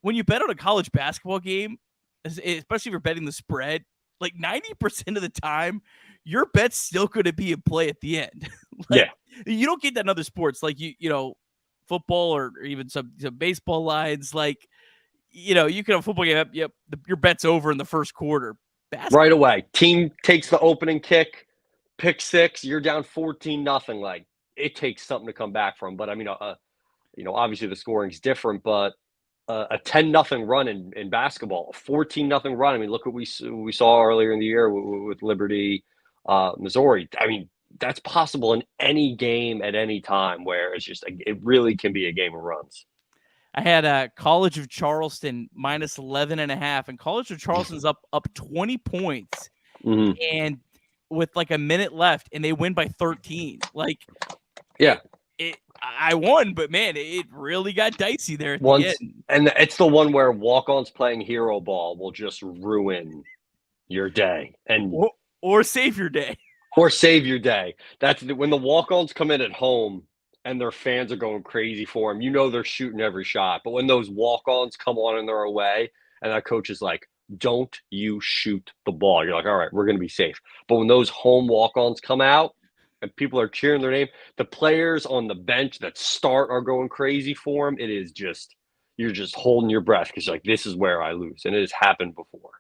when you bet on a college basketball game, especially if you're betting the spread, like 90% of the time, your bet's still going to be in play at the end. You don't get that in other sports, like football or even some baseball lines. Like you can have a football game. Yep, your bet's over in the first quarter. Basketball. Right away, team takes the opening kick, pick six. You're down 14-0. Like it takes something to come back from. But I mean, obviously the scoring's different. But a 10-0 run in basketball, a 14-0 run. I mean, look what we saw earlier in the year with Liberty, Missouri. I mean, that's possible in any game at any time. Where it's just it really can be a game of runs. I had College of Charleston minus 11.5, and College of Charleston's up 20 points, and with like a minute left, and they win by 13. Like, I won, but man, it really got dicey there at the end. And it's the one where walk-ons playing hero ball will just ruin your day, and or save your day, or save your day. That's when the walk-ons come in at home. And their fans are going crazy for them. They're shooting every shot. But when those walk-ons come on and they're away, and that coach is like, don't you shoot the ball. You're like, all right, we're going to be safe. But when those home walk-ons come out and people are cheering their name, the players on the bench that start are going crazy for them. It is just, you're just holding your breath because you're like, this is where I lose. And it has happened before.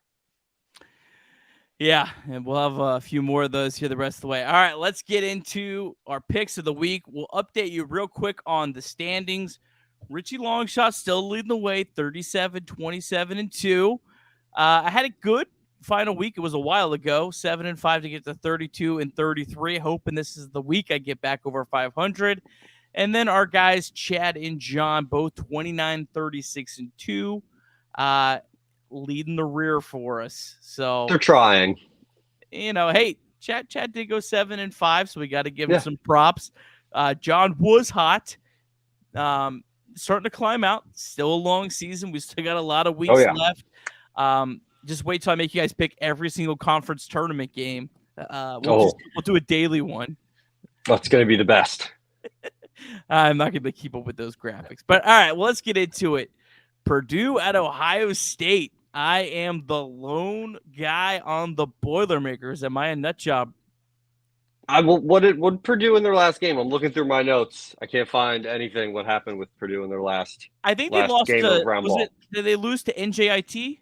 Yeah, and we'll have a few more of those here the rest of the way. All right, let's get into our picks of the week. We'll update you real quick on the standings. Richie Longshots still leading the way, 37, 27, and 2. I had a good final week. It was a while ago, 7-5 to get to 32 and 33. Hoping this is the week I get back over 500. And then our guys, Chad and John, both 29, 36, and 2. Leading the rear for us. So they're trying. Hey, Chad did go 7-5, so we got to give him some props. John was hot. Starting to climb out. Still a long season. We still got a lot of weeks left. Just wait till I make you guys pick every single conference tournament game. We'll do a daily one. That's going to be the best. I'm not going to keep up with those graphics. But all right, well, let's get into it. Purdue at Ohio State. I am the lone guy on the Boilermakers. Am I a nut job? What did Purdue in their last game? I'm looking through my notes. I can't find anything. What happened with Purdue in their last? I think they lost to. Did they lose to NJIT?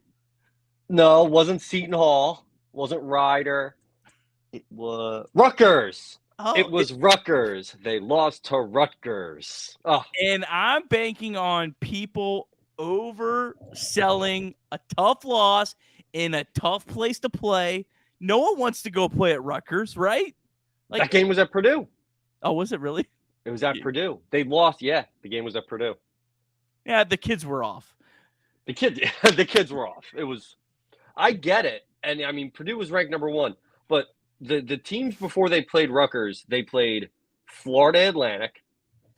No, it wasn't Seton Hall. It wasn't Ryder. It was Rutgers. It was Rutgers. They lost to Rutgers. Oh. And I'm banking on people overselling a tough loss in a tough place to play. No one wants to go play at Rutgers, right? That game was at Purdue. Oh, was it really? It was at Purdue. They lost. Yeah, the game was at Purdue. Yeah, the kids were off. The kids were off. It was. I get it, and I mean Purdue was ranked number 1, but the teams before they played Rutgers, they played Florida Atlantic,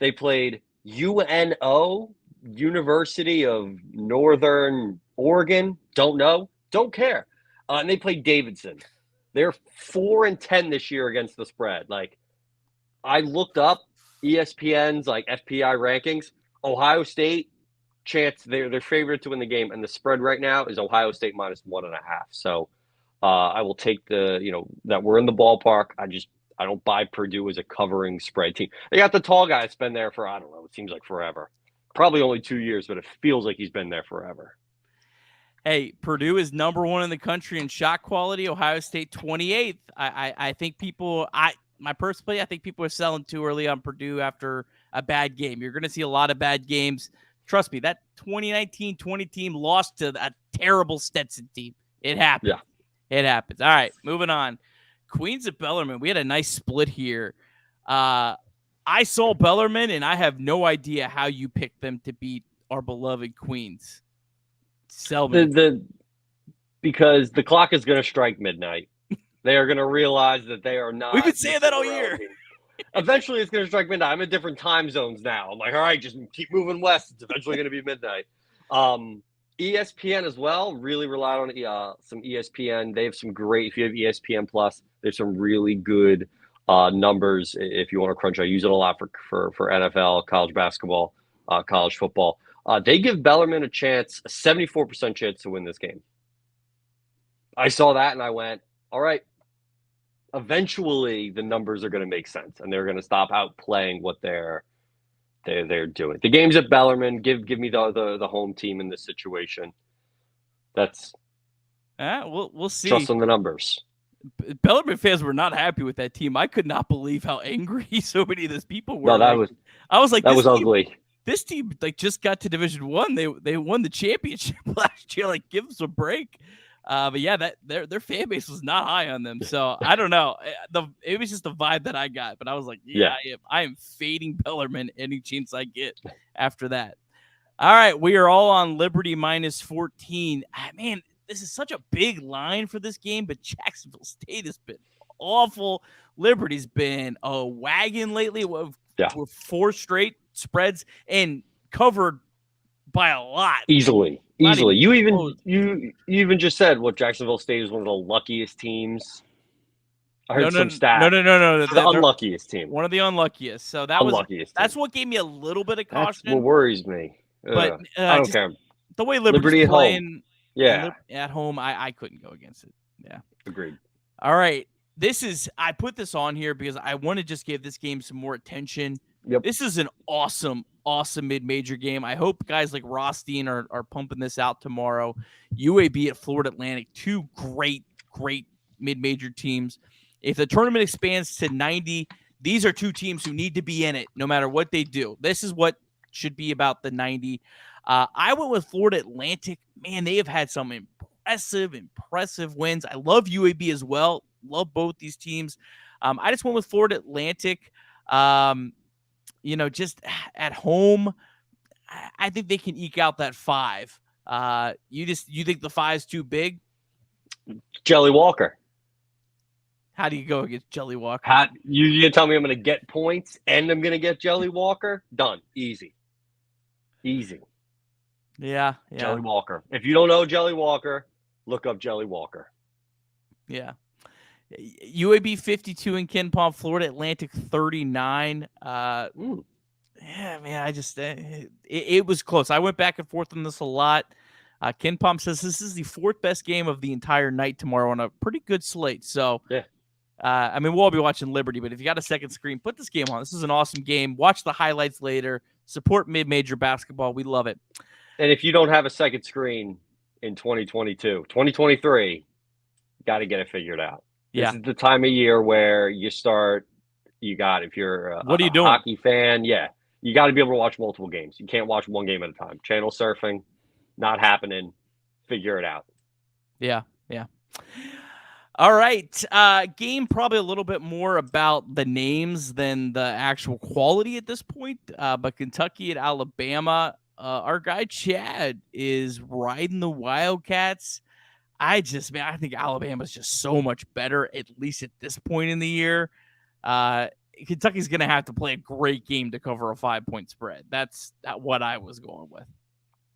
they played UNO, University of Northern Oregon. Don't know. Don't care. And they played Davidson. They're 4-10 this year against the spread. Like, I looked up ESPN's like FPI rankings. Ohio State chance they're favored to win the game, and the spread right now is Ohio State -1.5. So I will take that we're in the ballpark. I don't buy Purdue as a covering spread team. They got the tall guy that's been there for, I don't know, it seems like forever. Probably only 2 years, but it feels like he's been there forever. Hey, Purdue is number 1 in the country in shot quality. Ohio State 28th. I think people personally, I think people are selling too early on Purdue after a bad game. You're going to see a lot of bad games. Trust me, that 2019-20 team lost to a terrible Stetson team. It happens. Yeah. It happens. All right, moving on. Queens at Bellarmine. We had a nice split here. I saw Bellarmine, and I have no idea how you picked them to beat our beloved Queens. Sell me. Because the clock is going to strike midnight. They are going to realize that they are not. We've been saying that all year. Eventually, it's going to strike midnight. I'm in different time zones now. I'm like, all right, just keep moving west. It's eventually going to be midnight. ESPN as well. Really relied on some ESPN. They have some great. If you have ESPN Plus, they have some really good numbers. If you want to crunch, I use it a lot for NFL, college basketball, college football. They give Bellarmine a 74% chance to win this game. I saw that and I went, all right. Eventually, the numbers are going to make sense, and they're going to stop outplaying what they're doing. The game's at Bellarmine. Give me the home team in this situation. That's we'll see. Trust on the numbers. Bellarmine fans were not happy with that team. I could not believe how angry so many of those people were. No, I was like, that was ugly. This team just got to Division 1. They won the championship last year. Like, give us a break. But yeah, that their fan base was not high on them. So I don't know. It was just the vibe that I got. But I was like, I am fading Bellarmine any chance I get after that. All right, we are all on Liberty -14. Man, this is such a big line for this game, but Jacksonville State has been awful. Liberty's been a wagon lately with 4 straight spreads and covered by a lot. Easily. You even just said what Jacksonville State is one of the luckiest teams. I heard some stat. No. The unluckiest team. One of the unluckiest. So that's what gave me a little bit of caution. That's what worries me. But I don't care. The way Liberty playing at home, I couldn't go against it. Yeah. Agreed. All right. I put this on here because I want to just give this game some more attention. Yep. This is an awesome mid-major game. I hope guys like Rothstein are pumping this out tomorrow. UAB at Florida Atlantic, 2 great mid-major teams. If the tournament expands to 90, these are 2 teams who need to be in it no matter what they do. This is what should be about the 90. I went with Florida Atlantic. Man, they have had some impressive wins. I love UAB as well. Love both these teams. I just went with Florida Atlantic. Just at home, I think they can eke out that 5. You think the 5's too big? Jelly Walker. How do you go against Jelly Walker? You tell me I'm going to get points and I'm going to get Jelly Walker? Done. Easy. Yeah. Jelly Walker. If you don't know Jelly Walker, look up Jelly Walker. Yeah. UAB 52 in Kenpom, Florida Atlantic 39. Yeah, man, I just it was close. I went back and forth on this a lot. Kenpom says this is the 4th best game of the entire night tomorrow on a pretty good slate. So, yeah. We'll all be watching Liberty, but if you got a second screen, put this game on. This is an awesome game. Watch the highlights later. Support mid-major basketball. We love it. And if you don't have a second screen in 2022, 2023, got to get it figured out. Yeah. This is the time of year where if you're a hockey fan, you got to be able to watch multiple games. You can't watch one game at a time. Channel surfing, not happening. Figure it out. Yeah. All right. Game probably a little bit more about the names than the actual quality at this point. But Kentucky at Alabama, our guy Chad is riding the Wildcats. I think Alabama's just so much better, at least at this point in the year. Kentucky's going to have to play a great game to cover a 5-point spread. That's what I was going with.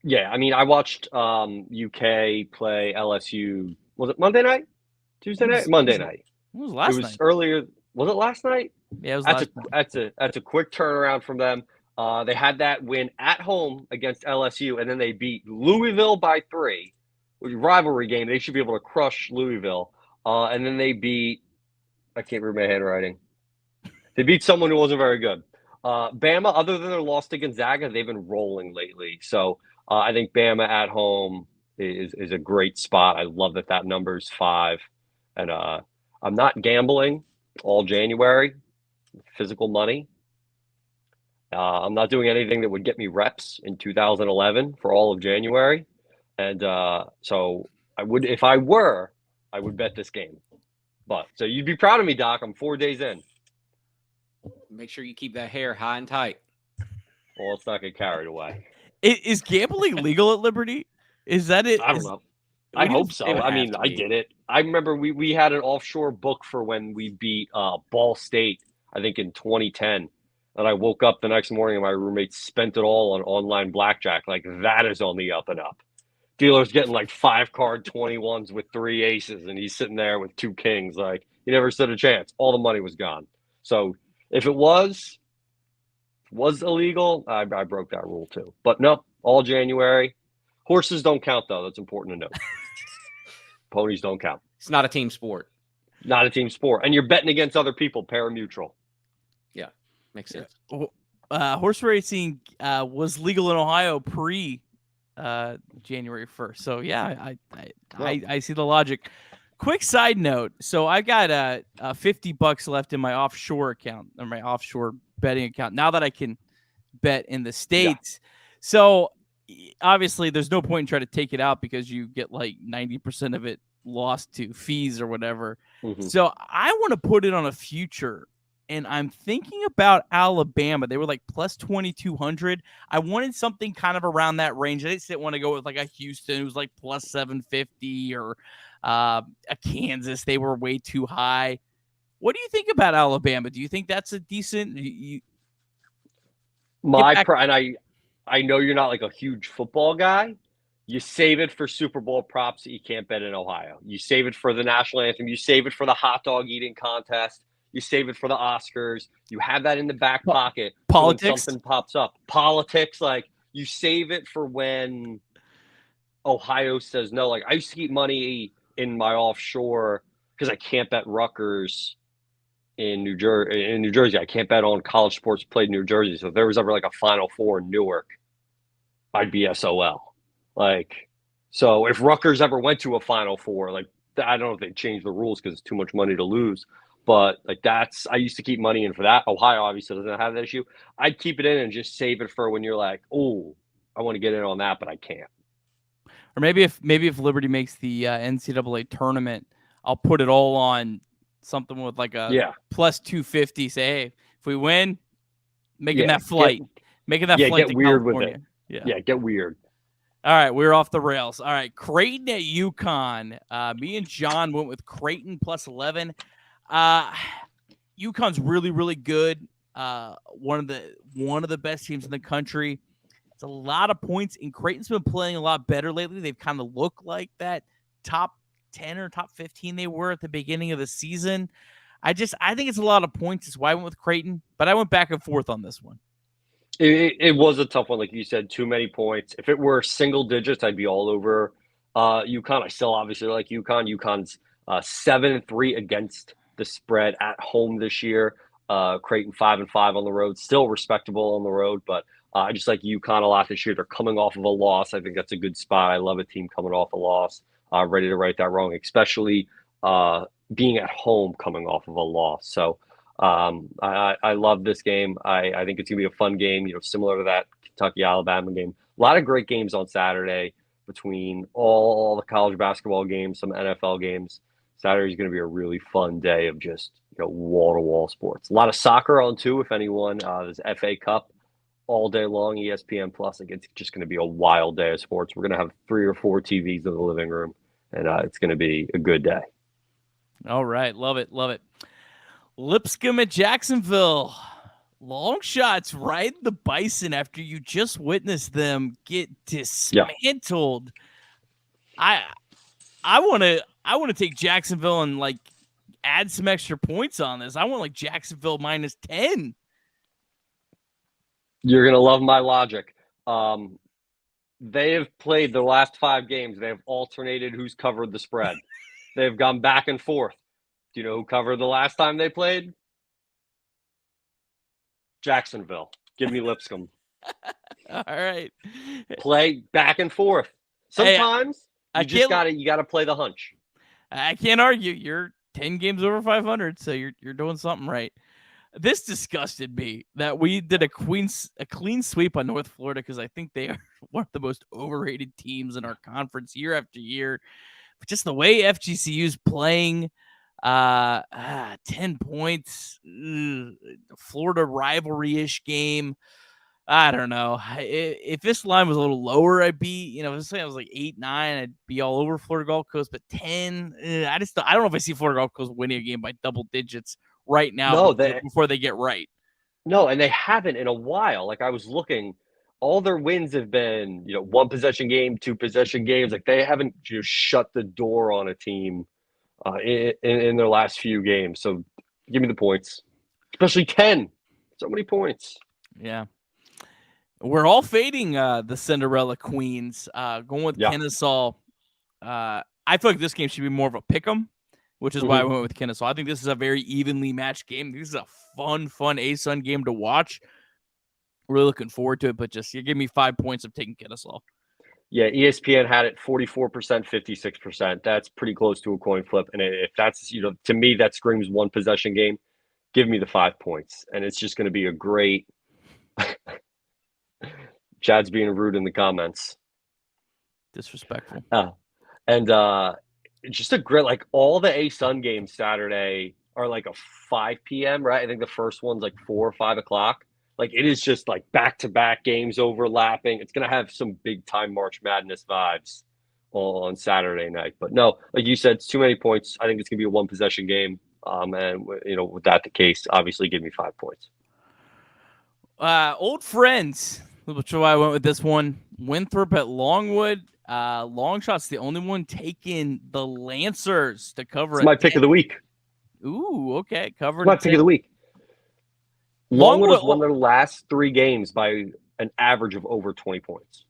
Yeah, I mean, I watched UK play LSU. Was it Monday night? Tuesday night? Monday night. It was last night. Earlier. Was it last night? Yeah, it was last night. That's a quick turnaround from them. They had that win at home against LSU, and then they beat Louisville by 3. With a rivalry game, they should be able to crush Louisville. And then they beat – I can't read my handwriting. They beat someone who wasn't very good. Bama, other than their loss to Gonzaga, they've been rolling lately. So I think Bama at home is a great spot. I love that number is 5. And I'm not gambling all January, physical money. I'm not doing anything that would get me reps in 2011 for all of January. And so I would, if I were, I would bet this game. But so you'd be proud of me, Doc. I'm 4 days in. Make sure you keep that hair high and tight. Well, let's not get carried away. Is gambling legal at Liberty? Is that it? I don't know. I hope so. I mean, I did it. I remember we had an offshore book for when we beat Ball State, I think in 2010. And I woke up the next morning and my roommate spent it all on online blackjack. Like, that is on the up and up. Dealer's getting like 5-card 21s with 3 aces, and he's sitting there with 2 kings. Like, he never stood a chance. All the money was gone. So if it was illegal, I broke that rule too. But no, all January. Horses don't count, though. That's important to note. Ponies don't count. It's not a team sport. Not a team sport. And you're betting against other people, pari-mutuel. Yeah, makes sense. Horse racing was legal in Ohio pre January 1st. So, yeah, I see the logic. Quick side note. So I got $50 left in my offshore account, or my offshore betting account, now that I can bet in the States. Yeah. So obviously there's no point in trying to take it out because you get like 90% of it lost to fees or whatever. Mm-hmm. So I want to put it on a future, and I'm thinking about Alabama. They were like plus 2,200. I wanted something kind of around that range. I just didn't want to go with like a Houston who was like plus 750 or a Kansas. They were way too high. What do you think about Alabama? Do you think that's a decent? I know you're not like a huge football guy. You save it for Super Bowl props that you can't bet in Ohio. You save it for the national anthem. You save it for the hot dog eating contest. You save it for the Oscars. You have that in the back pocket. Politics. So when something pops up. Politics, like you save it for when Ohio says no. Like I used to keep money in my offshore because I can't bet Rutgers in New Jersey. I can't bet on college sports played in New Jersey. So if there was ever like a Final Four in Newark, I'd be SOL. Like, so if Rutgers ever went to a Final Four, like I don't know if they changed the rules because it's too much money to lose. But like I used to keep money in for that. Ohio obviously doesn't have that issue. I'd keep it in and just save it for when you're like, oh, I want to get in on that, but I can't. Or maybe if Liberty makes the NCAA tournament, I'll put it all on something with like a plus 250. Say, hey, if we win, making that flight get to weird California. With it. Yeah, get weird. All right, we're off the rails. All right, Creighton at UConn. Me and John went with Creighton plus 11. UConn's really, really good. One of the best teams in the country. It's a lot of points, and Creighton's been playing a lot better lately. They've kind of looked like that top 10 or top 15 they were at the beginning of the season. I think it's a lot of points. That's why I went with Creighton, but I went back and forth on this one. It was a tough one, like you said, too many points. If it were single digits, I'd be all over UConn. I still obviously like UConn. UConn's 7-3 against the spread at home this year. Creighton 5-5 on the road, still respectable on the road, but I just like UConn a lot this year. They're coming off of a loss. I think that's a good spot. I love a team coming off a loss, ready to right that wrong, especially being at home coming off of a loss. So I love this game. I think it's gonna be a fun game, similar to that Kentucky-Alabama game. A lot of great games on Saturday between all the college basketball games, some NFL games. Saturday is going to be a really fun day of just wall-to-wall sports. A lot of soccer on too, if anyone. There's FA Cup all day long, ESPN Plus. Like, it's just going to be a wild day of sports. We're going to have 3 or 4 TVs in the living room, and it's going to be a good day. All right, love it. Lipscomb at Jacksonville. Longshots ride the Bison after you just witnessed them get dismantled. I want to take Jacksonville and like add some extra points on this. I want like Jacksonville -10. You're gonna love my logic. They have played the last 5 games. They have alternated who's covered the spread. They've gone back and forth. Do you know who covered the last time they played? Jacksonville. Give me Lipscomb. All right. Play back and forth. Sometimes you gotta play the hunch. I can't argue. You're 10 games over 500, so you're doing something right. This disgusted me that we did a clean sweep on North Florida because I think they are one of the most overrated teams in our conference year after year. But just the way FGCU's playing, 10 points, Florida rivalry-ish game. I don't know. If this line was a little lower, I'd be, if this line was like 8-9, I'd be all over Florida Gulf Coast. But 10, I don't know if I see Florida Gulf Coast winning a game by double digits right now before they get right. No, and they haven't in a while. Like I was looking, all their wins have been, 1 possession game, 2 possession games. Like they haven't just shut the door on a team in their last few games. So give me the points, especially 10. So many points. Yeah. We're all fading the Cinderella Queens, going with Kennesaw. I feel like this game should be more of a pick'em, which is why I went with Kennesaw. I think this is a very evenly matched game. This is a fun ASUN game to watch. Really looking forward to it, but just you give me 5 points of taking Kennesaw. Yeah, ESPN had it 44%, 56%. That's pretty close to a coin flip. And if that's, to me, that screams 1 possession game. Give me the 5 points. And it's just going to be a great Chad's being rude in the comments. Disrespectful. And just a great, like all the ASUN games Saturday are like a 5 p.m., right? I think the first one's like 4 or 5 o'clock. Like it is just like back-to-back games overlapping. It's going to have some big-time March Madness vibes on Saturday night. But no, like you said, it's too many points. I think it's going to be a 1 possession game. And, with that the case, obviously give me 5 points. Old friends, which is why I went with this one. Winthrop at Longwood. Longshots the only one taking the Lancers to cover. It's my pick of the week. Ooh, okay. Covered. My pick of the week. Longwood has won their last 3 games by an average of over 20 points.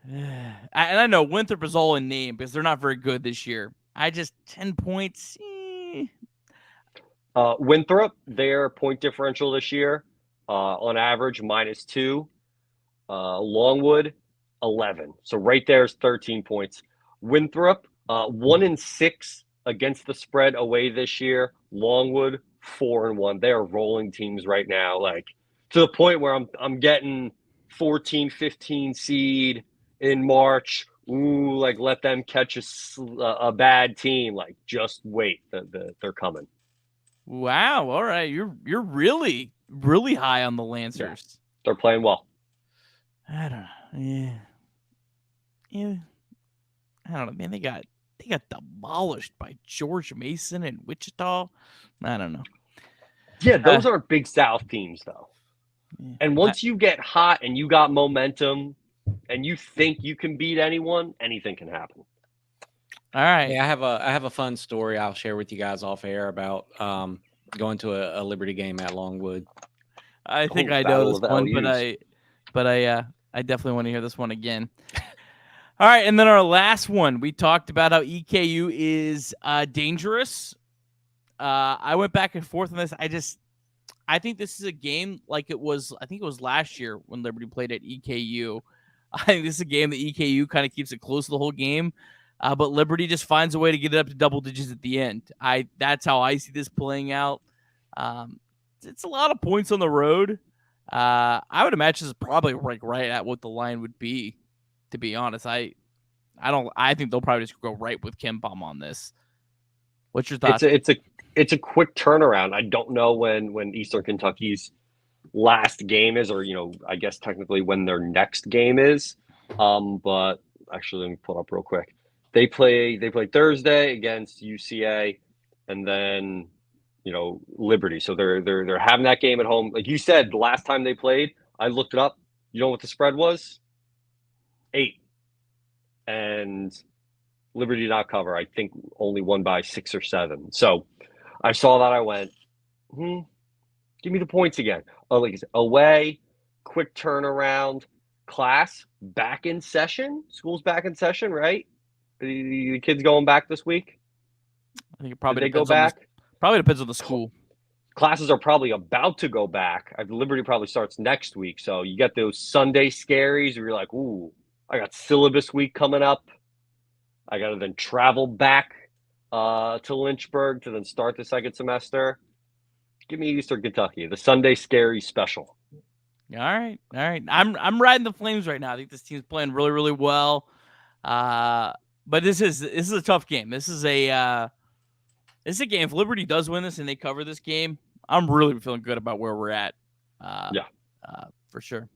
And I know Winthrop is all in name because they're not very good this year. 10 points. Winthrop, their point differential this year, on average, -2. Longwood, 11. So right there is 13 points. Winthrop, 1-6 against the spread away this year. Longwood, 4-1. They are rolling teams right now, like to the point where I'm getting 14, 15 seed in March. Ooh, like let them catch a bad team. Like just wait, they're coming. Wow. All right, you're really high on the Lancers. Yeah, they're playing well. I don't know. Yeah. I don't know, man. They got demolished by George Mason and Wichita. I don't know. Yeah, those aren't Big South teams, though. Yeah. And once you get hot and you got momentum and you think you can beat anyone, anything can happen. All right. Hey, I have a fun story I'll share with you guys off air about going to a Liberty game at Longwood. I think I know this one, but I definitely want to hear this one again. All right, and then our last one, we talked about how EKU is dangerous. I went back and forth on this. I think this is a game like it was last year when Liberty played at EKU. I think this is a game that EKU kind of keeps it close the whole game, but Liberty just finds a way to get it up to double digits at the end. That's how I see this playing out. It's a lot of points on the road. I would imagine it's probably like right at what the line would be. To be honest, I think they'll probably just go right with Kenpom on this. What's your thoughts? It's a quick turnaround. I don't know when Eastern Kentucky's last game is, or I guess technically when their next game is. But actually, let me pull it up real quick. They play Thursday against UCA, and then Liberty. So they're having that game at home. Like you said, the last time they played, I looked it up. You know what the spread was? 8. And Liberty did not cover. I think only won by 6 or 7. So I saw that. I went, give me the points again. Oh, like I said, away, quick turnaround, class back in session. School's back in session, right? The kids going back this week? I think it probably Did they go depends back? Probably depends on the school. Classes are probably about to go back. Liberty probably starts next week. So you get those Sunday scaries where you're like, ooh, I got syllabus week coming up. I got to then travel back to Lynchburg to then start the second semester. Give me Eastern Kentucky, the Sunday scary special. All right. I'm riding the Flames right now. I think this team's playing really, really well. But this is a tough game. This is a game. If Liberty does win this and they cover this game, I'm really feeling good about where we're at. For sure.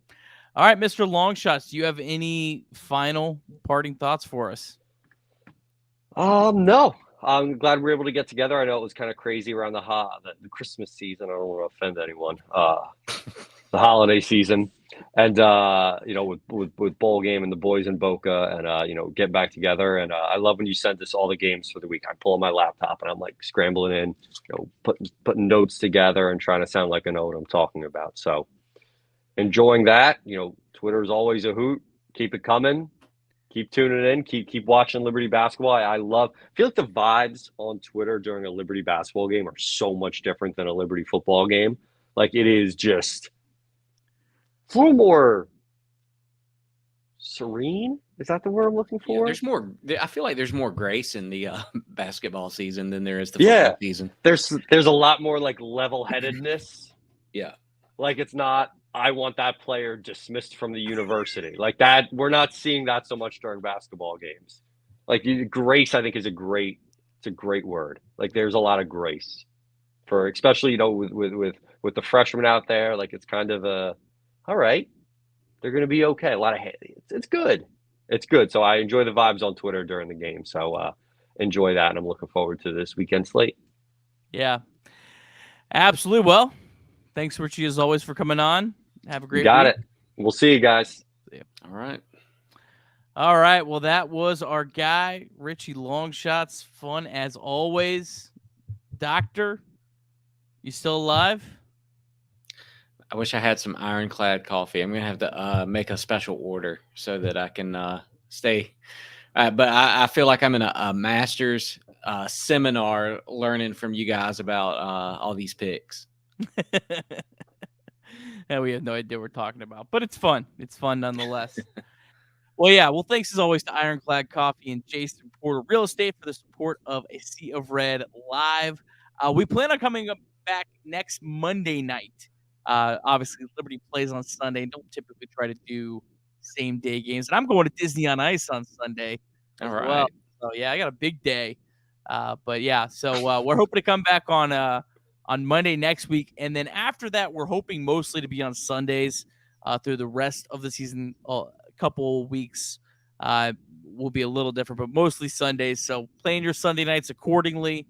All right, Mr. Longshots, do you have any final parting thoughts for us? No. I'm glad we were able to get together. I know it was kind of crazy around the Christmas season. I don't want to offend anyone. The holiday season, and with bowl game and the boys in Boca, and get back together. And I love when you send us all the games for the week. I pull on my laptop and I'm like scrambling in, putting notes together and trying to sound like I know what I'm talking about. So enjoying that. Twitter is always a hoot. Keep it coming. Keep tuning in. Keep watching Liberty basketball. I feel like the vibes on Twitter during a Liberty basketball game are so much different than a Liberty football game. Like it is just a little more serene. Is that the word I'm looking for? Yeah, there's more. I feel like there's more grace in the basketball season than there is the football season. There's a lot more like level-headedness. Yeah, like it's not. I want that player dismissed from the university. Like that, we're not seeing that so much during basketball games. Like grace, I think it's a great word. Like there's a lot of grace for, especially, with the freshmen out there. Like it's kind of all right, they're going to be okay. A lot of it's good. It's good. So I enjoy the vibes on Twitter during the game. So enjoy that. And I'm looking forward to this weekend slate. Yeah, absolutely. Well, thanks, Richie, as always, for coming on. Have a great week. Got it. We'll see you guys. See you. All right. All right. Well, that was our guy, Richie Longshots. Fun as always. Doctor, you still alive? I wish I had some Ironclad coffee. I'm going to have to make a special order so that I can stay. But I feel like I'm in a master's seminar learning from you guys about all these picks. And we have no idea what we're talking about, but it's fun. It's fun nonetheless. Well, yeah. Well, thanks as always to Ironclad Coffee and Jason Porter Real Estate for the support of A Sea of Red Live. We plan on coming back next Monday night. Obviously, Liberty plays on Sunday. Don't typically try to do same day games. And I'm going to Disney on Ice on Sunday. All right. Well. So yeah, I got a big day. But yeah, so we're hoping to come back on Monday next week, and then after that, we're hoping mostly to be on Sundays through the rest of the season. A couple weeks will be a little different, but mostly Sundays. So plan your Sunday nights accordingly.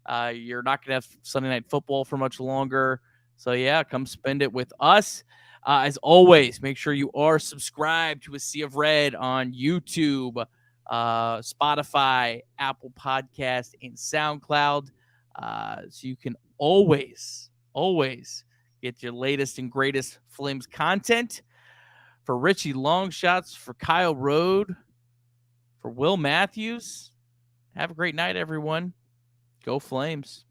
You're not going to have Sunday night football for much longer. So yeah, come spend it with us. As always, make sure you are subscribed to A Sea of Red on YouTube, Spotify, Apple Podcast, and SoundCloud. So you can always get your latest and greatest Flames content. For Richie Longshots, for Kyle Rode, for Will Matthews, have a great night, everyone. Go Flames.